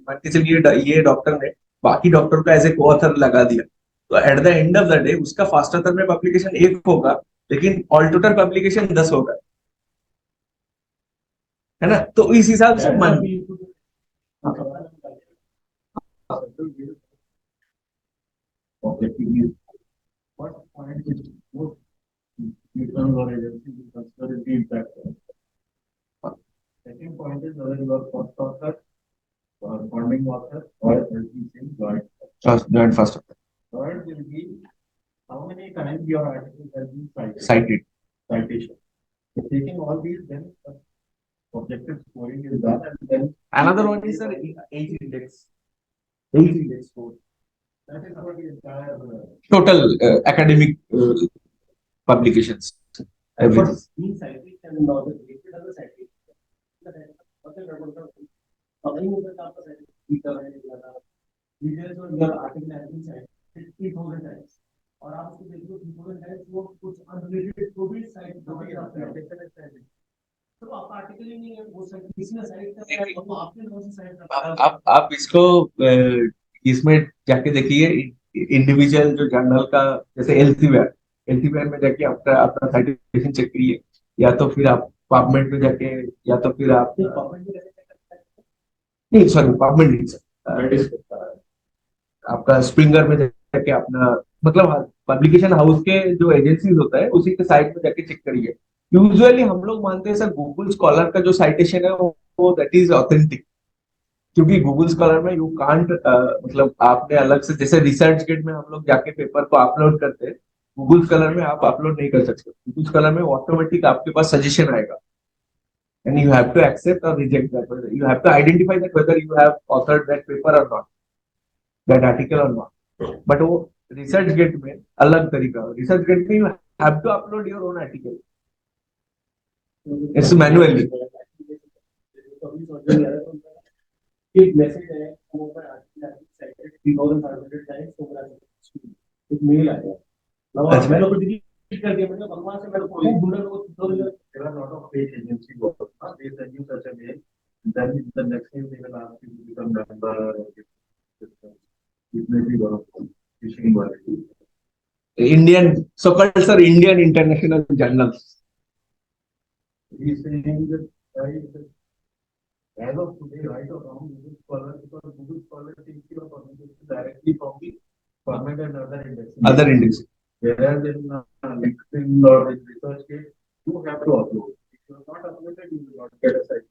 मान के चलिए ये डॉक्टर ने बाकी डॉक्टर को एज ए को ऑथर लगा दिया, तो eight the end of the day उसका फास्ट ऑथर में पब्लिकेशन 1 होगा, लेकिन ऑल टोटल पब्लिकेशन 10 होगा, है ना. तो इस हिसाब से मन what point is most people or agency will consider the impact. Second point is whether you are first author or founding author or joint first author. Third will be how many times your article has been cited. Citation. So taking all these, then objective scoring is done, and then another one is age index. Age index score. That is about the entire total academic publications. Everything. Being cited and all the related other citation. Details on your article has been cited 3,000 times. और आप उसको देखो 3,000 times वो कुछ unrelated को भी cite कर. तो आप आर्टिकल ही नहीं है वो किसी ने साइड कर, तो आपने कौन सा साइड कर. आप इसको इसमें जाके देखिए, इंडिविजुअल जो जर्नल का, जैसे एलसीवेयर में जाके आपका अपना साइटेशन चेक करिए, या तो फिर आप पबमेड में जाके, या तो फिर आप नहीं सॉरी पबमेड नहीं सर, आपका स्प्रिंगर में जाके अपना, मतलब पब्लिकेशन हाउस के जो एजेंसीज होता है उसी के साइट में जाके चेक करिए यूजुअली हम लोग मानते हैं सर गूगल स्कॉलर का जो साइटेशन है वो दैट इज ऑथेंटिक, क्योंकि गूगल स्कॉलर में यू कांट मतलब आपने अलग से जैसे रिसर्च गेट में हम लोग जाके पेपर को अपलोड करते हैं, गूगल स्कॉलर में आप अपलोड नहीं कर सकते। गूगल स्कॉलर में ऑटोमेटिक आपके पास सजेशन आएगा and you have to accept or reject that, whether you have to identify that whether you have authored that paper or not, that article or not. But वो research gate में अलग तरीका, research gate में you have to upload your own article, it's manually. एक message है वो पर article 3500 times तो एक मेल आया। अब मैंने को डिलीट कर दिया, मतलब भगवान से मेरे को ढूंढने को तो there are lot of fake agency work. They send you such a mail, then the next thing they will ask you to become member or it may be one of them phishing work. Indian so-called sir Indian international journals. He is saying that as of today, right or wrong, Google Scholar, because Google Scholar takes your publication directly from the government and other indexes. Other indexes. Whereas in LinkedIn or in ResearchGate, you have to upload. If you are not uploaded, you will not get a site.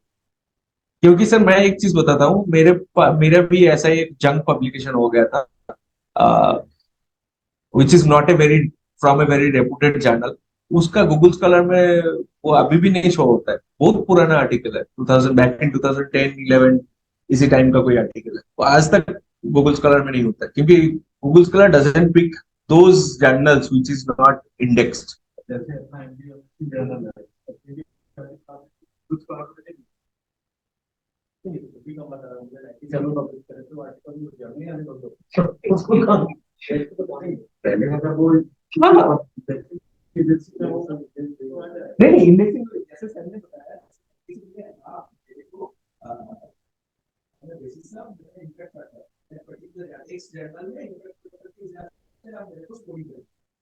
क्योंकि sir मैं एक चीज बताता हूँ, मेरा भी ऐसा एक जंक पब्लिकेशन हो गया था, which is not a very from a very reputed journal. उसका गूगल स्कॉलर में वो अभी भी नहीं शो होता है, बहुत पुराना आर्टिकल है, 2000 बैक इन 2010-11 इसी टाइम का कोई आर्टिकल है, वो आज तक गूगल स्कॉलर में नहीं होता है, क्योंकि Google scholar doesn't pick those journals which is not indexed. जैसे अपना एमबीए जर्नल है, कुछ भी का बता रहा हूँ मैं, चलो पब्लिश करें तो आर्टिकल जर्नल आने को उसको काम पहले अगर वो नहीं इंडेक्सिंग जैसे सर ने बताया, बेसिस ना इंटरेक्ट करता है पर्टिकुलर एक जर्नल में मेरे को स्कोरिंग है,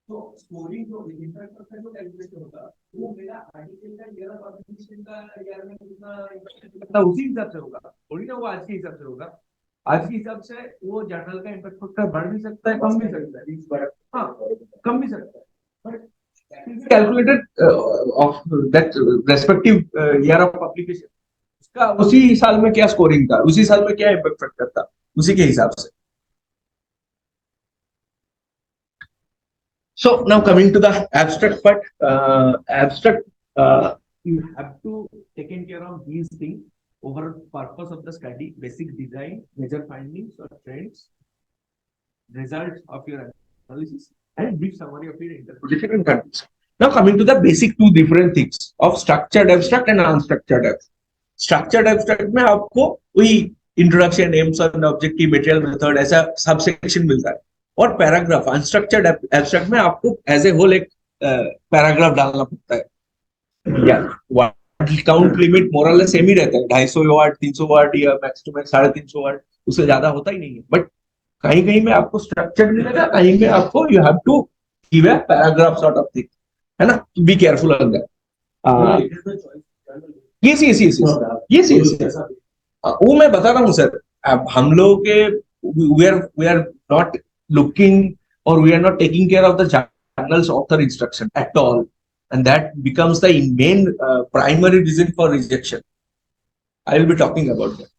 तो स्कोरिंग जो इंटरेक्ट करता है जो कैलकुलेट होगा वो मेरा आर्टिकल का ईयर ऑफ पब्लिकेशन का ईयर में कितना उसी हिसाब से होगा, थोड़ी ना वो आज के हिसाब से होगा। आज के हिसाब से वो जर्नल का इम्पैक्ट फैक्टर बढ़ भी सकता है, कम भी सकता है, हाँ कम भी सकता है, but calculated of that respective year of publication, उसका उसी साल में क्या स्कोरिंग था, उसी साल में क्या इम्पैक्ट फैक्टर था, उसी के हिसाब से। So now coming to the abstract part, abstract you have to taken care of these things over purpose of the study: basic design, major findings or trends, results of your analysis, and brief summary of your interpretation and conclusion. Now coming to the basic two different things of structured abstract and unstructured abstract. Structured abstract में आपको वही introduction, AIIMS and objective, material, method ऐसा sub section मिलता है, और paragraph unstructured abstract में आपको as a whole एक पैराग्राफ डालना पड़ता है। या word count limit more or less same ही रहता है, 250 वर्ड, 300 वर्ड या मैक्स टू मैक्स 350 वर्ड, उससे ज्यादा होता ही नहीं है। बट कहीं कहीं में आपको स्ट्रक्चर्ड मिलेगा, कहीं में आपको you have to give a paragraph sort of thing, है ना, be careful on that. Yes yes yes yes yes yes, वो मैं बता रहा हूँ सर, अब हम लोग के we are not looking or we are not taking care of the journal's author instruction at all, and that becomes the main primary reason for rejection. I will be talking about that.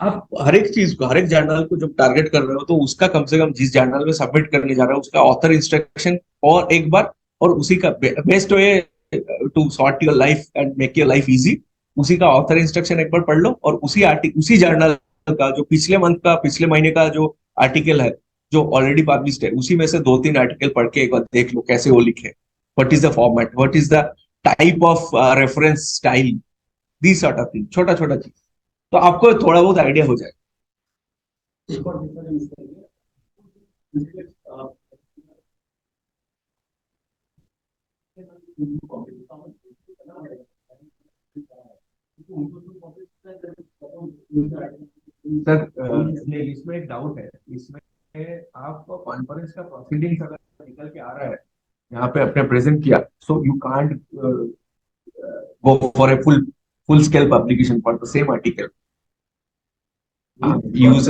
आप हर एक चीज को, हर एक journal को जब target कर रहे हो तो उसका कम से कम जिस जर्नल में सबमिट करने जा रहे हो उसका ऑथर इंस्ट्रक्शन और एक बार, और उसी का best way to sort your life and make your life easy, उसी का ऑथर इंस्ट्रक्शन एक बार पढ़ लो, और उसी जर्नल का जो पिछले मंथ का, पिछले महीने का जो आर्टिकल है जो ऑलरेडी पब्लिश्ड है, उसी में से 2-3 आर्टिकल पढ़ के एक बार देख लो कैसे वो लिखे, what is the format, what is the type of reference style, this sort of thing, छोटा छोटा चीज, तो आपको थोड़ा बहुत आइडिया हो जाएगा। सर इसमें एक डाउट है, इसमें आपको कॉन्फ्रेंस का प्रोसीडिंग्स अगर निकल के आ रहा है यहाँ पे अपने प्रेजेंट किया, so you can't go for a full scale publication for the same article. Use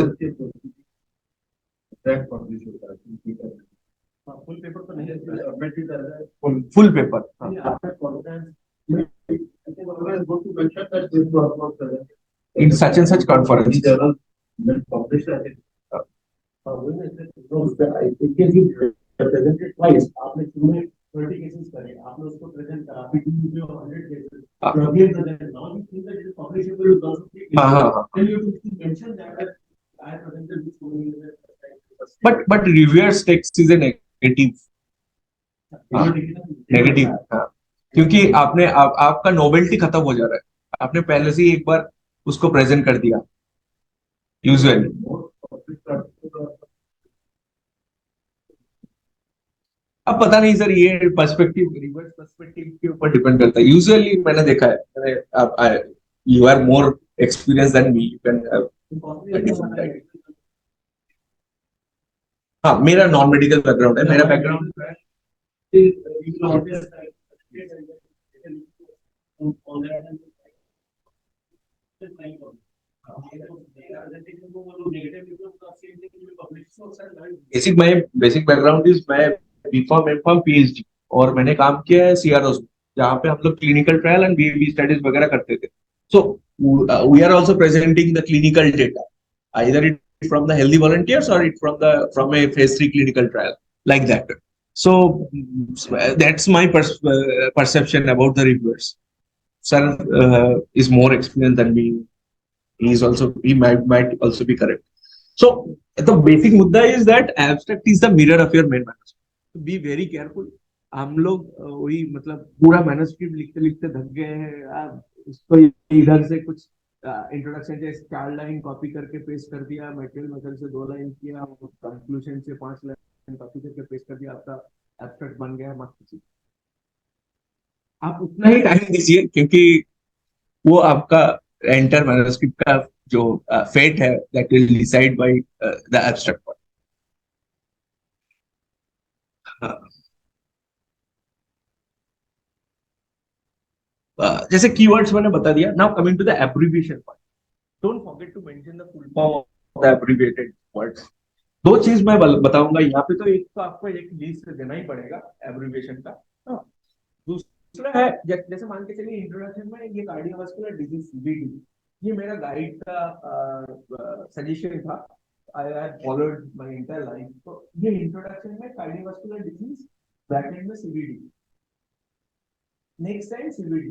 full paper तो नहीं है, full paper. conference. It is always good to mention that this was not presented in such and such conference. there was published as it. It can be presented twice. आपने शुरू में 30 cases करे, आपने उसको present करा, फिर TV में 100 cases. तो again present. Now you think that it is publishable with those 50 cases. Then you have to mention that I presented this story. But reviewers text is a negative. Negative, हाँ, क्योंकि आपका novelty खत्म हो जा रहा है, आपने पहले से ही एक बार उसको प्रेजेंट कर दिया यूजुअली। अब पता नहीं सर, ये पर्सपेक्टिव, रिवर्स पर्सपेक्टिव के ऊपर डिपेंड करता है। यूजुअली मैंने देखा है, you are more experience than me, you can have. हाँ, मेरा नॉन मेडिकल बैकग्राउंड है, मेरा बैकग्राउंड बेसिक बैकग्राउंड इज, मैं बीकॉम, एमकॉम, पीएचडी, और मैंने काम किया है सीआरओ, जहाँ पे हम लोग clinical trial and BAB studies वगैरह करते थे। So we are also presenting the clinical data, either it from the healthy volunteers or it from a phase 3 clinical trial, like that. So that's my perception about the reviewers. Sir is more experienced than me. He might also be correct. So the basic mudda is that abstract is the mirror of your main manuscript. So be very careful. हम लोग वही मतलब पूरा manuscript लिखते लिखते थक गए हैं, उसको इधर से कुछ इंट्रोडक्शन से 4 लाइन कॉपी करके पेस्ट कर दिया, मटेरियल मेथड से 2 लाइन किया, कंक्लूजन से 5 लाइन कॉपी करके पेस्ट कर दिया, आपका एब्स्ट्रैक्ट बन गया। मत आप उतना ही टाइम दीजिए, क्योंकि वो आपका एंटर मैन्युस्क्रिप्ट का जो फेट है, that will decide by the abstract part. जैसे कीवर्ड्स मैंने बता दिया। Now coming to the abbreviation part, don't forget to mention the full form of the abbreviated words. 2 चीज मैं बताऊंगा यहाँ पे, तो एक तो आपको एक लिस्ट देना ही पड़ेगा एब्रिविएशन का। दूसरा है, जैसे मान के चलिए इंट्रोडक्शन में ये कार्डियोवास्कुलर डिजीज सीवीडी, ये मेरा गाइड का सजेशन था, I have followed my entire life. तो ये इंट्रोडक्शन में कार्डियोवास्कुलर डिजीज ब्रैकेट में सीवीडी, next time CVD,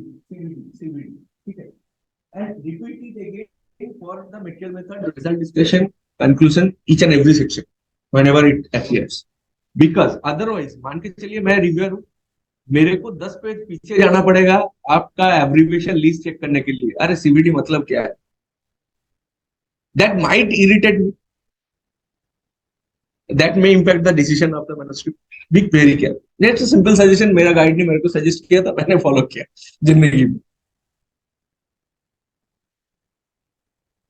ठीक है, and repeat it again for the material method, result discussion, conclusion, each and every section whenever it appears, because otherwise मान के चलिए मैं रिव्यूअर हूँ, मेरे को 10 पेज पीछे जाना पड़ेगा आपका एब्रिविएशन लिस्ट चेक करने के लिए, अरे सीवीडी मतलब क्या है, that might irritate me, that may impact the decision of the manuscript. Be very careful. That's a simple suggestion, मेरा गाइड ने मेरे को सजेस्ट किया था, मैंने फॉलो किया जिंदगी में।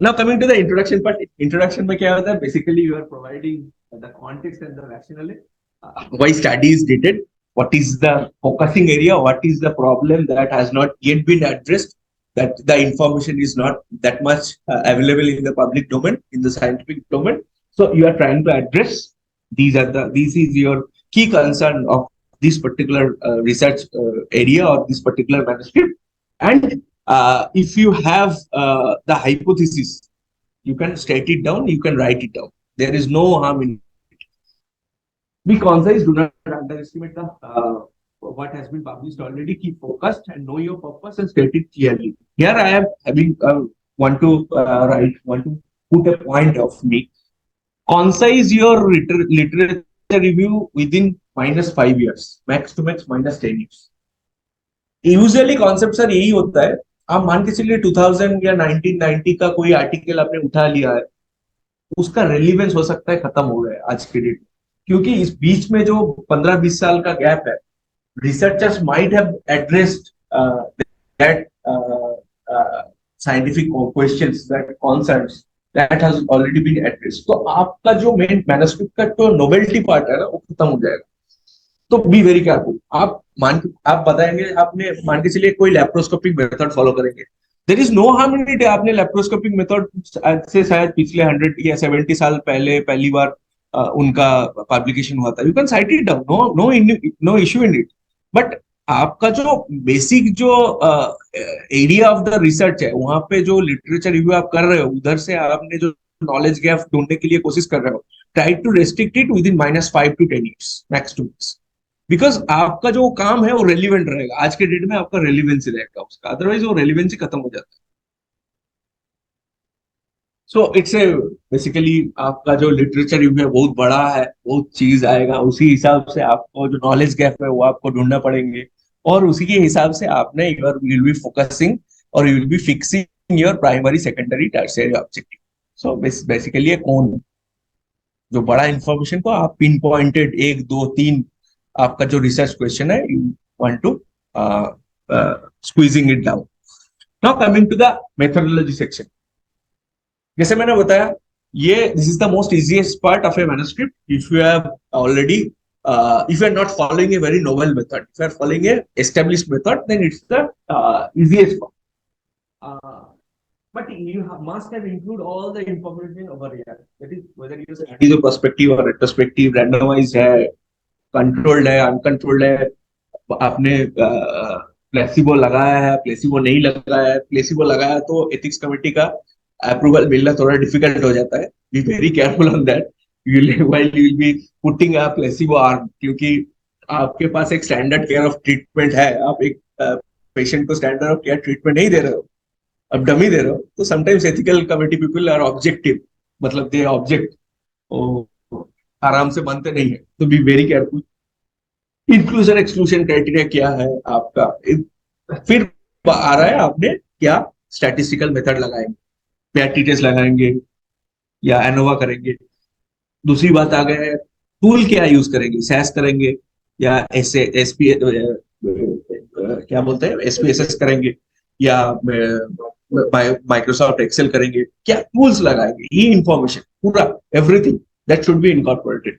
Now coming to the introduction part, introduction में क्या होता है, basically you are providing the context and the rationale, why study is dated, what is the focusing area, what is the problem that has not yet been addressed, that the information is not that much available in the public domain, in the scientific domain. So you are trying to address this is your key concern of this particular research area or this particular manuscript. And if you have the hypothesis, you can state it down, you can write it down. There is no harm in it. Be concise, do not underestimate the what has been published already. Keep focused and know your purpose and state it clearly. Here I am having want to put a point of me. Concise your literature review within -5 years, max to max -10 years. Usually concept sir यही होता है, आप मान के चलिए 2000 या 1990 का कोई आर्टिकल आपने उठा लिया है, उसका रेलिवेंस हो सकता है खत्म हो गया आज के डेट, क्योंकि इस बीच में जो 15-20 साल का गैप है, researchers might have addressed that scientific questions, that concerns that has already been addressed. तो आपका जो मेन मैन्युस्क्रिप्ट का तो नोवेल्टी पार्ट है ना, वो खत्म हो जाएगा। तो बी वेरी केयरफुल। आप बताएंगे, आपने मान के चलिए कोई लैप्रोस्कोपिक मेथड फॉलो करेंगे, there is no harm in it. आपने लैप्रोस्कोपिक मेथड से शायद पिछले 100 या 70 साल पहले पहली बार उनका पब्लिकेशन हुआ था, you can cite it down, no issue in it. But आपका जो बेसिक जो एरिया ऑफ द रिसर्च है, वहां पे जो लिटरेचर रिव्यू आप कर रहे हो, उधर से आपने जो नॉलेज गैप ढूंढने के लिए कोशिश कर रहे हो, try to restrict it within -5 to 10 years, max 2 years। Because आपका जो काम है वो रेलिवेंट रहेगा, आज के डेट में आपका रेलिवेंसी रहेगा उसका, अदरवाइज वो रेलिवेंसी खत्म हो जाता है। सो इट्स ए बेसिकली आपका जो लिटरेचर रिव्यू है बहुत बड़ा है, बहुत चीज आएगा, उसी हिसाब से आपको जो नॉलेज गैप है वो आपको ढूंढना पड़ेंगे, और उसी के हिसाब से आपने योर विल बी फोकसिंग और you will B fixing your primary secondary tertiary objective. So basically ये कौन जो बड़ा इंफॉर्मेशन को आप पिन पॉइंटेड 1 2 3 आपका जो रिसर्च क्वेश्चन है you want to squeezing it down. Now coming to the methodology section, जैसे मैंने बताया ये this is the most easiest part of a manuscript if you have already if you are not following a very novel method, if you are following a established method, then it's the easiest part. But you must have include all the information over here, that is whether you study the perspective or retrospective, randomized है, controlled है, uncontrolled है, आपने placebo लगाया है, placebo नहीं लगाया है, placebo लगाया तो एथिक्स कमेटी का अप्रूवल मिलना थोड़ा डिफिकल्ट हो जाता है। B very careful on that while you will be putting a placebo arm, क्योंकि आपके पास एक स्टैंडर्ड केयर ऑफ ट्रीटमेंट है, आप एक पेशेंट को स्टैंडर्ड ऑफ केयर ट्रीटमेंट नहीं दे रहे हो, अब डमी दे रहे हो, तो sometimes ethical committee people are objective, मतलब दे ऑब्जेक्ट, आराम से बनते नहीं है, तो be very careful. Inclusion exclusion criteria क्या है आपका, फिर आ रहा है आपने क्या स्टैटिस्टिकल मेथड लगाएंगे, पैटी टेस्ट लगाएंगे या एनोवा करेंगे। दूसरी बात आ गया है टूल क्या यूज करेंगे, सैस करेंगे या एस एस पी क्या बोलते हैं एसपीएसएस करेंगे या माइक्रोसॉफ्ट एक्सेल करेंगे, क्या टूल्स लगाएंगे, ये इंफॉर्मेशन पूरा everything that should be incorporated.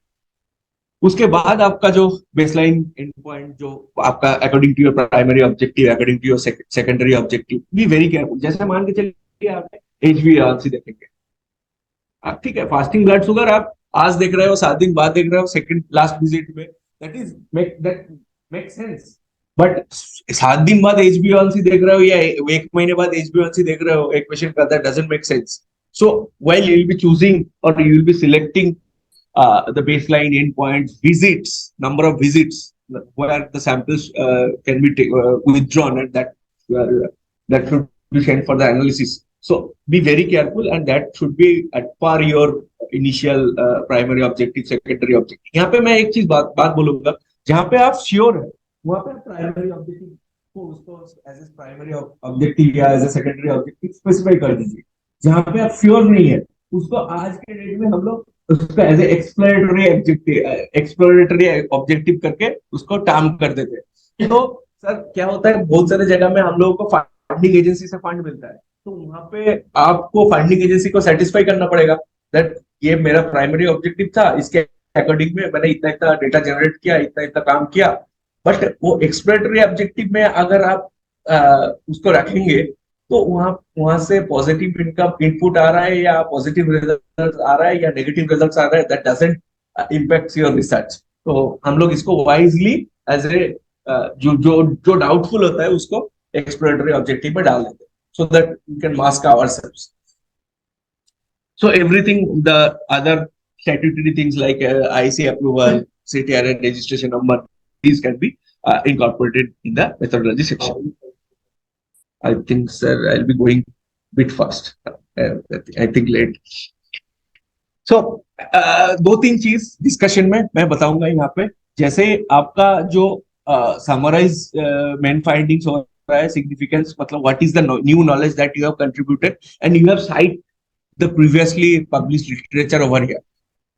उसके बाद आपका जो बेसलाइन एंड पॉइंट जो आपका according to your primary objective, according to your secondary objective, be very careful. जैसे मान के चलिए आपने HbA1c देखेंगे, आप ठीक है फास्टिंग ब्लड शुगर आप आज देख रहे हो, 7 दिन बाद देख रहे हो सेकंड लास्ट विजिट में, दैट मेक सेंस। बट 7 दिन बाद HbA1c देख रहे हो या 1 महीने बाद HbA1c देख रहे हो एक पेशेंट का, that doesn't make sense. So while you will be choosing और you will be selecting the baseline endpoints, visits, number of visits where the samples can be withdrawn, and that should be sent for the analysis. So be very careful, and that should be at par your initial primary objective, secondary objective. यहाँ पे मैं एक चीज बात बोलूंगा, जहाँ पे आप श्योर है वहां पे प्राइमरी ऑब्जेक्टिव को उसको एज ए प्राइमरी ऑब्जेक्टिव या as a secondary objective specify कर दीजिए। जहाँ पे आप श्योर नहीं है उसको आज के डेट में हम लोग उसका एज एक्सप्लोरेटरी ऑब्जेक्टिव करके उसको टर्म कर देते हैं। तो सर क्या होता है, बहुत सारे जगह में हम लोगों को फंडिंग एजेंसी से फंड मिलता है, तो वहां पे आपको फंडिंग एजेंसी को सेटिस्फाई करना पड़ेगा दैट ये मेरा प्राइमरी ऑब्जेक्टिव था, इसके अकॉर्डिंग में मैंने इतना इतना डेटा जनरेट किया, इतना इतना काम किया। बट वो एक्सप्लोरेटरी ऑब्जेक्टिव में अगर आप उसको रखेंगे तो वहां से पॉजिटिव इनकम इनपुट आ रहा है या पॉजिटिव रिजल्ट आ रहा है या नेगेटिव रिजल्ट आ रहा है, that doesn't impact your research. तो हम लोग इसको वाइजली एज ए जो जो जो डाउटफुल होता है उसको एक्सप्लोरेटरी ऑब्जेक्टिव में डाल देते हैं, so that we can mask ourselves. So everything the other statutory things like IC approval, CTRN registration number, these can be incorporated in the methodology section. I think, sir, I'll be going a bit fast. I think late. So, 2-3 चीज discussion में मैं बताऊंगा यहाँ पे। जैसे आपका जो summarise main findings हो रहा है, सिग्निफिकेंस मतलब what is the new knowledge that you have contributed and you have site the previously published literature over here.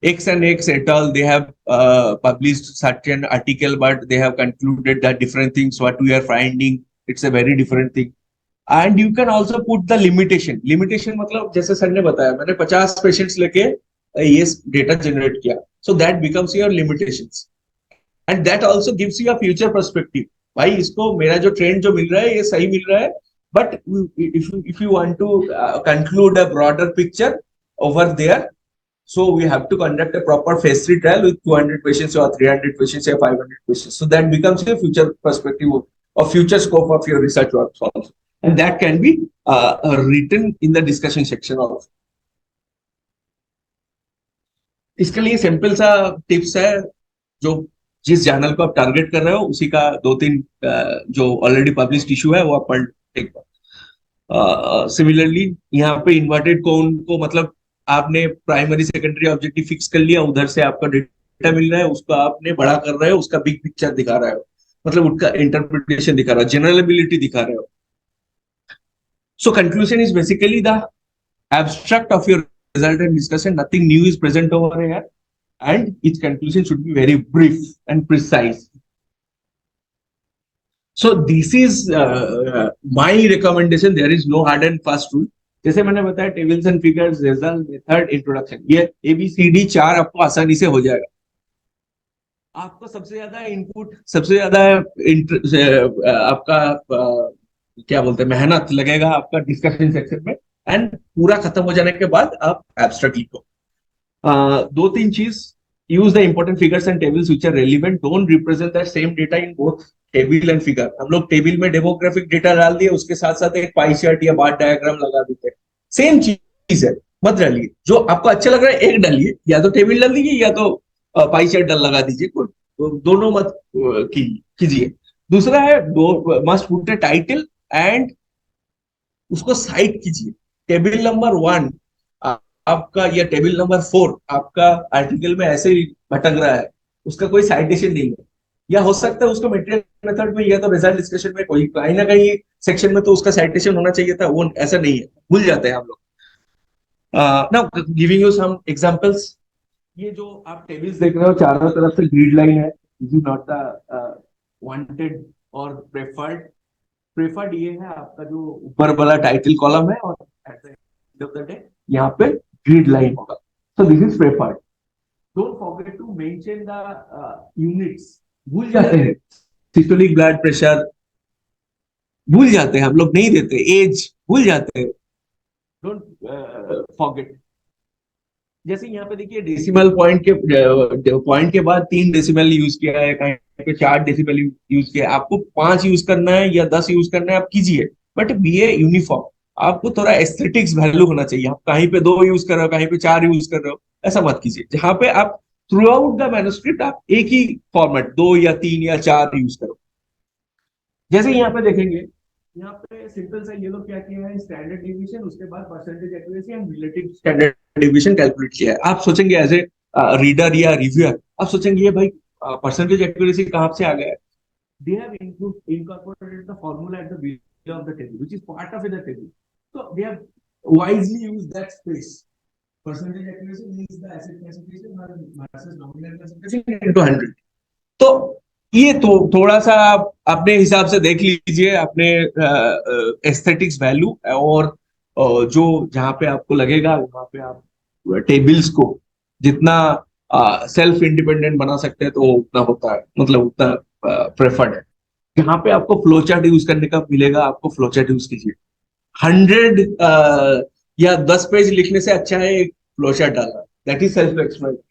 X and X et al. They have published certain article, but they have concluded that different things. What we are finding, it's a very different thing. And you can also put the limitation. Limitation मतलब जैसे sir ने बताया, मैंने 50 patients लेके ये data generate किया, so that becomes your limitations. And that also gives you a future perspective. भाई इसको मेरा जो ट्रेंड जो मिल रहा है ये सही मिल रहा है, but if you want to conclude a broader picture over there, So we have to conduct a proper phase 3 trial with 200 patients or 300 patients or 500 patients. So that becomes a future perspective or future scope of your research work also. And that can be written in the discussion section also. इसके लिए simple सा tips है, जो जिस journal को आप target कर रहे हो उसी का दो तीन जो ऑलरेडी पब्लिश्ड इशू है वो आप पढ़ एक बार। सिमिलरली यहाँ पे इन्वर्टेड कोन को मतलब आपने प्राइमरी सेकेंडरी ऑब्जेक्टिव फिक्स कर लिया, उधर से आपका डेटा मिल रहा है, उसको आपने बड़ा कर रहे हो, उसका बिग पिक्चर दिखा रहे हो, मतलब उसका इंटरप्रिटेशन दिखा रहा हो, जनरल एबिलिटी दिखा रहे हो। So conclusion is basically the abstract of your result and discussion. Nothing new is present over here, and its conclusion should be very brief and precise. So this is my recommendation. There is no hard and fast rule. जैसे मैंने बताया tables and figures, result, method, introduction, ये ABCD 4 आपको आसानी से हो जाएगा। आपको सबसे ज्यादा इनपुट, सबसे ज्यादा आपका क्या बोलते हैं मेहनत लगेगा आपका डिस्कशन सेक्शन में, एंड पूरा खत्म हो जाने के बाद आप एब्स्ट्रैक्ट लिखो। दो तीन चीज, use the important figures and tables which are relevant, don't represent that same data in both table and figure. हम लोग टेबल में डेमोग्राफिक डेटा डाल दिए, उसके साथ साथ एक पाई चार्ट या बार डायग्राम लगा देते हैं, सेम चीज है, मत डालिए। जो आपको अच्छा लग रहा है एक डालिए, या तो टेबल डाल दीजिए या तो पाई चार्ट लगा दीजिए, दोनों मत कीजिए। दूसरा है must put A title and उसको साइट कीजिए। टेबल नंबर 1 आपका या टेबल नंबर 4 आपका आर्टिकल में ऐसे ही भटक रहा है, उसका कोई साइटेशन नहीं है, या हो सकता है उसको मटेरियल मेथड में या तो रिजल्ट डिस्कशन में कोई कहीं ना कहीं सेक्शन में तो उसका साइटेशन होना चाहिए था, वो ऐसा नहीं है, भूल जाते हैं हम लोग। Now giving you some examples. ये जो आप टेबल्स देख रहे हो चारों तरफ से ग्रिड लाइन है, this is not the wanted और प्रेफर्ड। प्रेफर्ड ये है आपका जो ऊपर वाला टाइटल कॉलम है, और at the end of the day यहाँ पे ग्रिड लाइन होगा। So this is preferred. Don't forget to mention the units. भूल जाते हैं सिस्टोलिक ब्लड प्रेशर, भूल जाते हैं हम लोग, नहीं देते, एज भूल जाते हैं, डोंट फॉरगेट। जैसे यहाँ पे देखिए डेसिमल पॉइंट के बाद 3 डेसिमल यूज किया है, कहीं पे 4 डेसिमल यूज किया है, आपको 5 यूज करना है या 10 यूज करना है आप कीजिए, बट बी ए यूनिफॉर्म। आपको थोड़ा एस्थेटिक्स वैल्यू होना चाहिए, आप कहीं पे 2 यूज कर रहे हो, कहीं पे 4 यूज कर रहे हो, ऐसा मत कीजिए। जहां पे आप थ्रू आउट द मैन्युस्क्रिप्ट आप एक ही फॉर्मेट 2 या 3 या 4 यूज करो। जैसे यहाँ पे देखेंगे, यहाँ पे सिंपल सा ये लोग क्या किया है, स्टैंडर्ड डिवीजन, उसके बाद percentage accuracy and relative standard division calculate किया है। आप सोचेंगे एज ए रीडर या रिव्यूअर, आप सोचेंगे ये भाई परसेंटेज एक्यूरेसी कहाँ से आ गया है? They have incorporated the formula at the below of the table, which is part of the table. So they have wisely used that space. Percentage accuracy means the asset classification versus nominal classification into 100. तो ये तो थोड़ा सा आप अपने हिसाब से देख लीजिए, अपने एस्थेटिक्स वैल्यू, और जो जहाँ पे आपको लगेगा वहां पे आप टेबल्स को जितना सेल्फ इंडिपेंडेंट बना सकते हैं तो उतना होता है, मतलब उतना प्रेफर्ड है। जहाँ पे आपको फ्लो चार्ट यूज करने का मिलेगा, आपको फ्लो चार्ट यूज कीजिए। 100 या 10 पेज लिखने से अच्छा है एक फ्लो चार्ट डालना, दैट इज सेल्फ एक्सप्लेनेटरी।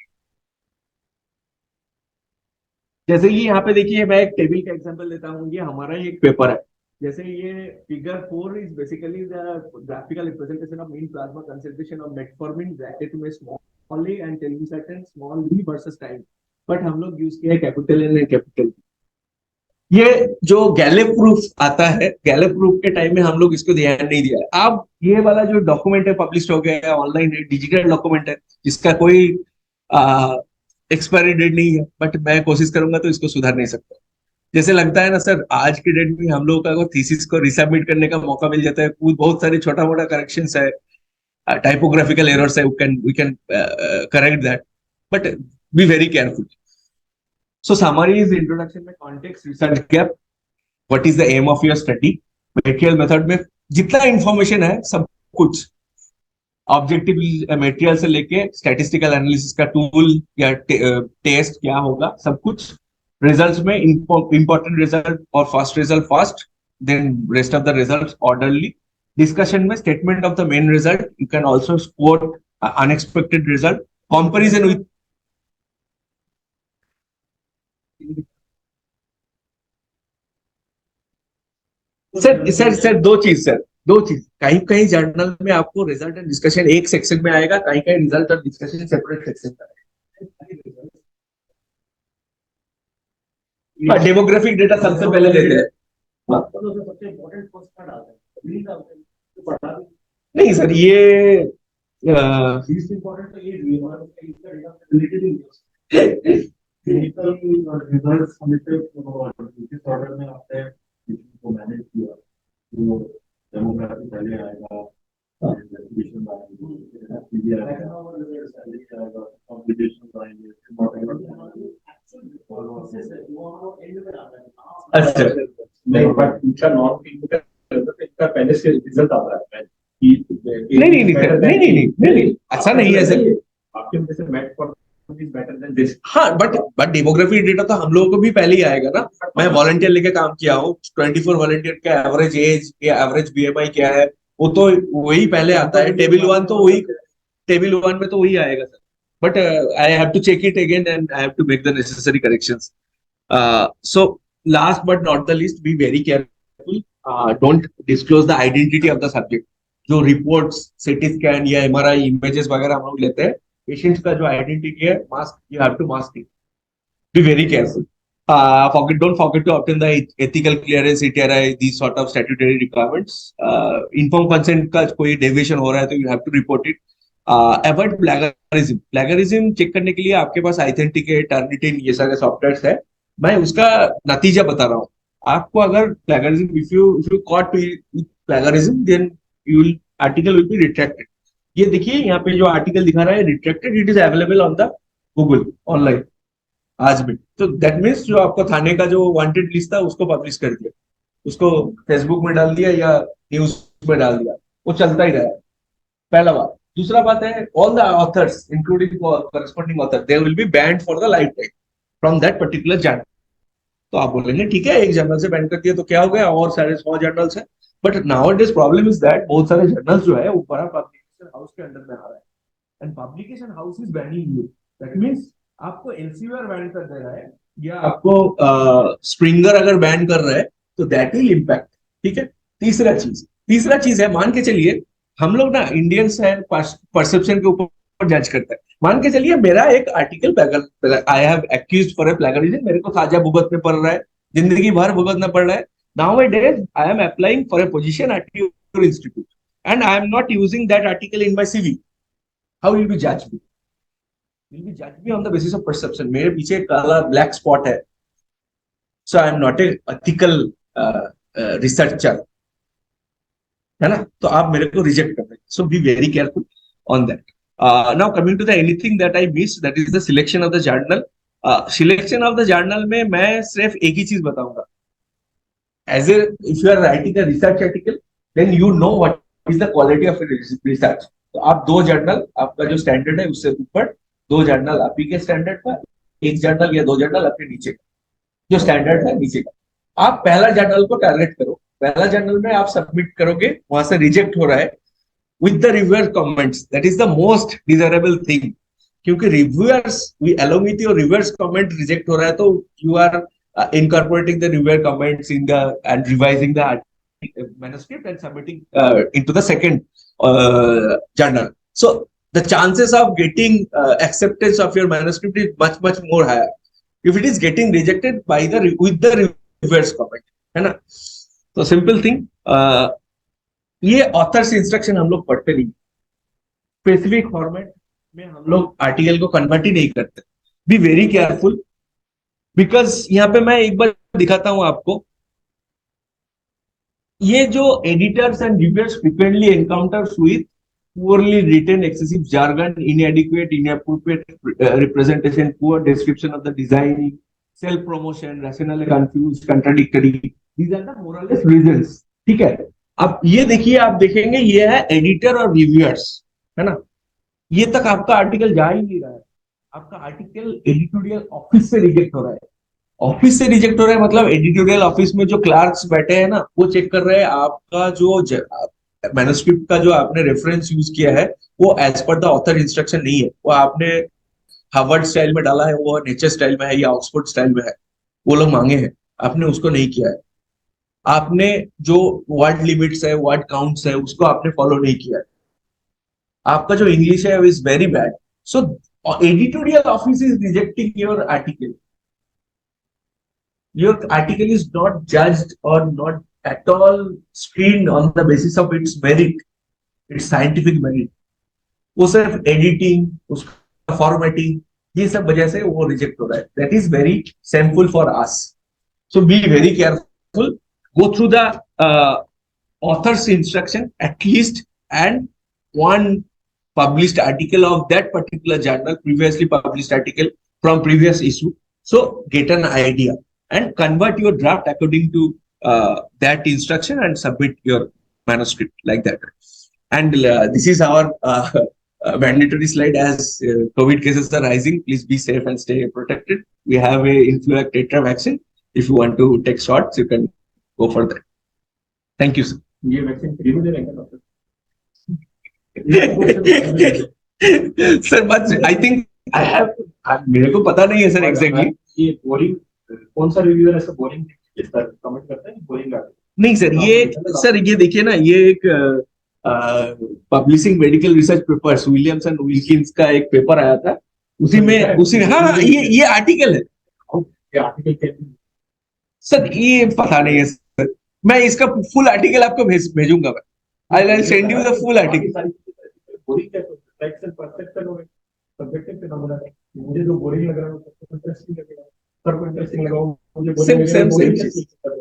जैसे कि यहाँ पे देखिए, मैं एक टेबल का एग्जांपल देता हूँ, ये हमारा ही एक पेपर है। जैसे ये figure 4 is basically the graphical representation of mean plasma concentration of metformin bracket में small a and telmisartan small b versus time, but हम लोग यूज किया है कैपिटल एन एंड कैपिटल। ये जो गैलेप प्रूफ आता है, गैलेप प्रूफ के टाइम में हम लोग इसको ध्यान नहीं दिया है। अब ये वाला जो डॉक्यूमेंट है पब्लिश हो गया है, ऑनलाइन है, डिजिटल डॉक्यूमेंट है, जिसका कोई एक्सपायरी डेट नहीं है, बट मैं कोशिश करूंगा तो इसको सुधार नहीं सकता। जैसे लगता है ना सर, आज के डेट में हम लोग का थीसिस को रिसबमिट करने का मौका मिल जाता है, बहुत सारे छोटा मोटा करेक्शंस है, टाइपोग्राफिकल एरर्स है, we can correct that, but be very careful. So summary is introduction में context, research gap, what is the aim of your study, material method में जितना इंफॉर्मेशन है सब कुछ, ऑब्जेक्टिव मटेरियल से लेके स्टैटिस्टिकल एनालिसिस का टूल या टेस्ट क्या होगा, सब कुछ। रिजल्ट्स में इंपॉर्टेंट रिजल्ट और first result first, then rest of the results orderly. Discussion में statement of the main result, you can also quote unexpected result, comparison with sir दो चीज कहीं कहीं जर्नल में आपको रिजल्ट एंड डिस्कशन एक सेक्शन में आएगा, कहीं कहीं रिजल्ट और डिस्कशन सेपरेट सेक्शन में आएगा। डेमोग्राफिक डेटा सबसे पहले देते हैं। हाँ। तो सबसे इम्पोर्टेंट पोस्ट का डालते हैं, नहीं डालते हैं, तो पढ़ा भी नहीं सर, ये लीस्ट इम्पोर्टेंट तो ये भी हमारा इसका डेटा रिलेटेड ही है। क्लिनिकल रिजल्ट्स हमेशा जिस ऑर्डर में आपने को मैनेज किया, तो डेमोग्राफी पहले आएगा, एजुकेशन आएगा, पीजी आएगा, सैलरी आएगा, कॉम्पिटिशन आएंगे, अच्छा नहीं बट इनका नॉन क्लिनिकल इनका पहले से रिजल्ट आता है नहीं, ऐसा नहीं है सर। आपके वजह से math for is better than this. हाँ बट डेमोग्राफी डेटा तो हम लोगों को भी पहले ही आएगा ना। मैं वॉलंटियर लेके काम किया हूँ, 24 वॉलंटियर का एवरेज एज या एवरेज बीएमआई क्या है, वो तो वही पहले आता है। टेबल वन में तो वही आएगा sir. But I have to check it again and I have to make the necessary corrections. So last but not the least, be very careful. Don't disclose the identity of the subject. जो reports, CT scan या MRI images वगैरह हम लोग लेते हैं, patient का जो identity है, mask, you have to mask it. Be very careful. Don't forget to obtain the ethical clearance, ETRI, these sort of statutory requirements. Informed consent का कोई डेविएशन हो रहा है तो you have to report it. Avoid plagiarism. Plagiarism check करने के लिए आपके पास Authenticate, Turnitin ये सारे सॉफ्टवेयर्स है। मैं उसका नतीजा बता रहा हूँ आपको। अगर plagiarism, if you caught with plagiarism, then you will article will be retracted. ये देखिए यहाँ पे जो आर्टिकल दिखा रहा है retracted, it is available on the Google online आज भी। तो दैट मीन्स जो आपको थाने का जो वांटेड लिस्ट था उसको पब्लिश कर दिया, उसको फेसबुक में डाल दिया या न्यूज में डाल दिया, वो चलता ही रहा। पहला बात। दूसरा बात है, all the author's including corresponding author, they will be band for the life time from that particular journal. तो आप बोलेंगे ठीक है, एक जर्नल से बैन कर दिया तो क्या हो गया, और सारे 100 जर्नल्स हैं। But now days problem is that बहुत सारे जर्नल्स जो है वो बड़ा पब्लिकेशन हाउस के अंडर में आ रहा है, and publication house is banning you. That means आपको एलसीआर बैन कर दे रहा है, या आपको स्प्रिंगर अगर बैन कर रहा है, तो दैट विल इम्पैक्ट। ठीक है। तीसरा चीज है, मान के चलिए हम लोग ना इंडियंस है, परसेप्शन के ऊपर जज करते हैं। मान के चलिए मेरा एक article, I have accused for a plagiarism, मेरे को साजा भुगतना पड़ रहा है, जिंदगी भर भुगतना पड़ रहा है। Now my days I am applying for a position at your institute and I am not using that article in my CV. How will be जज मी? विल बी जज me on the basis of perception. मेरे पीछे काला black spot है, so I am not a ethical researcher, है ना। तो आप मेरे को रिजेक्ट कर रहे हैं। So be very careful on that. Now coming to the anything that I miss, that is the selection of the journal. Selection of the journal में मैं सिर्फ एक ही चीज बताऊंगा। As a if you are writing a research article, then you know what is the quality of research. तो आप दो जर्नल, आपका जो स्टैंडर्ड है उससे ऊपर, दो जर्नल आप ही के स्टैंडर्ड पर, एक जर्नल या दो जर्नल अपने नीचे का, जो स्टैंडर्ड है नीचे का। आप पहला जर्नल को टारगेट करो, पहला जर्नल में आप सबमिट करोगे, वहां से रिजेक्ट हो रहा है, with the reviewer comments, that is the most desirable thing। क्योंकि reviewers, along with your reviewers comment reject हो रहा है, तो you are incorporating the reviewer comments in the and revising the manuscript and submitting into the second journal. So the chances of getting acceptance of your manuscript is much more higher if it is getting rejected by the with the reviewers comment, है ना। तो simple thing, ये authors instruction हम लोग पढ़ते नहीं, specific format में हम लोग आर्टिकल को कन्वर्ट ही नहीं करते। बी वेरी केयरफुल, बिकॉज यहाँ पे मैं एक बार दिखाता हूं आपको। ये जो editors and reviewers frequently encounters with poorly written, excessive jargon, inadequate, inappropriate representation, poor description of the designing, self promotion, rationally confused, contradictory, these are the moralless reasons। ठीक है। अब ये देखिए, आप देखेंगे ये है एडिटर और रिव्यूअर्स, है ना। ये तक आपका आर्टिकल जा ही नहीं रहा है, आपका आर्टिकल एडिटोरियल ऑफिस से रिजेक्ट हो रहा है। ऑफिस से रिजेक्ट हो रहा है मतलब एडिटोरियल ऑफिस में जो क्लार्क्स बैठे हैं ना, वो चेक कर रहे हैं आपका जो मैन्युस्क्रिप्ट का जो आपने रेफरेंस यूज किया है वो as per the author instruction नहीं है, वो आपने हार्वर्ड स्टाइल में डाला है, वो नेचर स्टाइल में है या ऑक्सफोर्ड स्टाइल में है, वो लोग मांगे हैं, आपने उसको नहीं किया है। आपने जो वर्ड लिमिट्स है, वर्ड काउंट्स है, उसको आपने फॉलो नहीं किया है। आपका जो इंग्लिश है is very bad. So editorial office is rejecting your article. Your article is not judged or not at all screened on the basis of its merit, its scientific merit. वो सिर्फ editing, उसका formatting, ये सब वजह से वो reject हो रहा है। That is very shameful for us. So be very careful, go through the author's instruction at least, and one published article of that particular journal, previously published article from previous issue. So get an idea and convert your draft according to that instruction and submit your manuscript like that. And this is our mandatory slide. As COVID cases are rising, please be safe and stay protected. We have a influenza tetra vaccine. If you want to take shots, you can go for that. Thank you, sir. ये vaccine free में दे रहेंगे doctor? Sir but I think I have, मेरे को पता नहीं है sir exactly. ये boring, कौन सा रिव्यूअर ऐसा बोरिंग कमेंट करता है बोरिंग आर्टिकल? नहीं सर, ये देखिए ना, ये एक publishing medical research papers Williams and Wilkins का एक पेपर आया था, उसी में हाँ ये आर्टिकल है। ये आर्टिकल सर ये पता नहीं है सर, मैं इसका फुल आर्टिकल आपको भेजूंगा। मैं I will send you the full article. Boring क्या टेक्स्ट एंड परसेप्शन हो, सब्जेक्टिव फिनोमेना है। मुझे जो बोरिंग लग रहा है वो सबको इंटरेस्टिंग लगेगा, सर को इंटरेस्टिंग लगा मुझे बोरिंग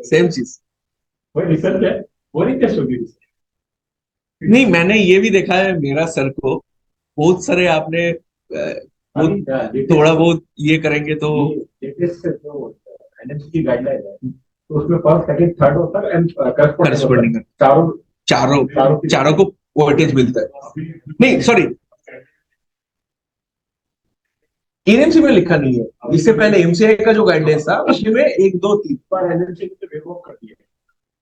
सेम चीज वही रिसर्च है। बोरिंग कैसे होगी? नहीं, मैंने ये भी देखा है मेरा सर को, बहुत सारे आपने थोड़ा बहुत ये करेंगे तो लेटेस्ट जो एनएमसी की गाइडलाइन है तो उसमें फर्स्ट सेकंड थर्ड होता है एंड करस्पॉन्डिंग चारों चारों को वोल्टेज मिलता है। नहीं सॉरी, एनएमसी में लिखा नहीं है, इससे पहले एमसीआई का जो गाइडलाइंस था उसमें 1 2 3 पर एनएमसी ने रिवोक कर दिया।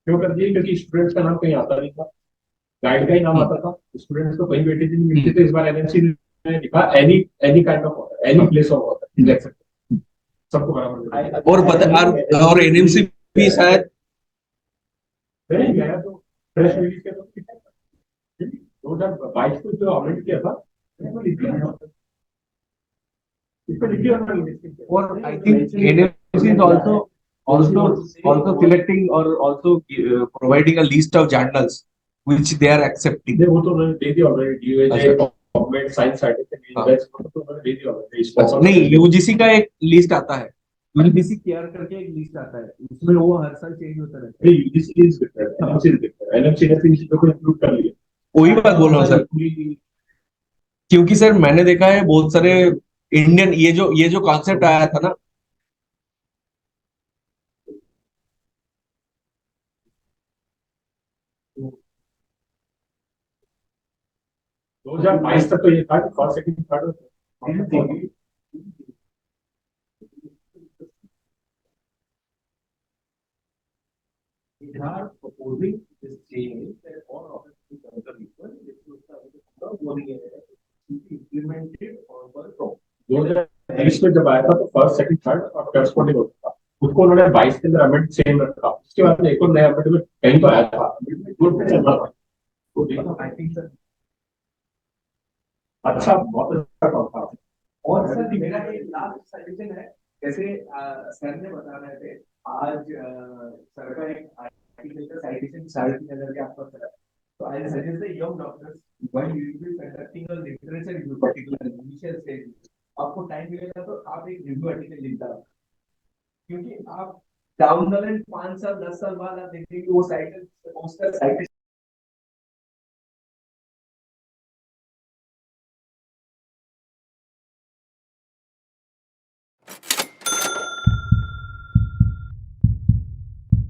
क्यों कर दिया? क्योंकि स्टूडेंट्स का नाम कहीं आता नहीं था, गाइड का ही नाम आता था, स्टूडेंट्स को कहीं वेटेज नहीं मिलती। तो इस बार एनएमसी ने लिखा any kind of author, any place of author is accepted, सबको बराबर। और पता और एनएमसी भी शायद नहीं गया तो प्रेस रिलीज के तो 2022 को जो ऑलरेडी किया था or I think NMC is also selecting or also providing a list of journals which they are accepting. वो तो उन्होंने दे दिया ऑलरेडी, यूएजे गवर्नमेंट साइंस सर्टिफिकेट तो उन्होंने दे दिया ऑलरेडी। नहीं, यूजीसी का एक लिस्ट आता है, यूजीसी केयर करके एक लिस्ट आता है, उसमें वो हर साल चेंज होता रहता है। UGC is different, NMC is different. NMC ने इन चीजों को इंक्लूड कर लिया। वही बात बोल रहा हूँ सर, क्योंकि सर मैंने देखा है बहुत सारे इंडियन ये जो कॉन्सेप्ट आया था ना, 2022 तक तो ये था कि first second third they are proposing this change that all offices of the people implemented on the top। 2023 में जब आया था तो फर्स्ट सेकंड थर्ड और करस्पॉन्डिंग होता था, उसको उन्होंने 22 के अंदर अमेंड सेम रखा। उसके बाद में एक और नया अमेंडमेंट कहीं तो आया था, गुड पे चल रहा था। तो देखो आई थिंक सर अच्छा, बहुत अच्छा काम था। और सर मेरा एक लास्ट सजेशन है, जैसे सर ने बता रहे थे आज सर का एक आर्टिकल का साइटेशन 3.5 के आसपास चला, तो I suggest the young doctors when you will be conducting a literature review particular initial stage, आपको टाइम मिलेगा तो आप एक रिव्यू आर्टिकल लिख डालो, क्योंकि आप डाउन द लाइन 5 साल 10 साल बाद आप देखेंगे वो साइटेशन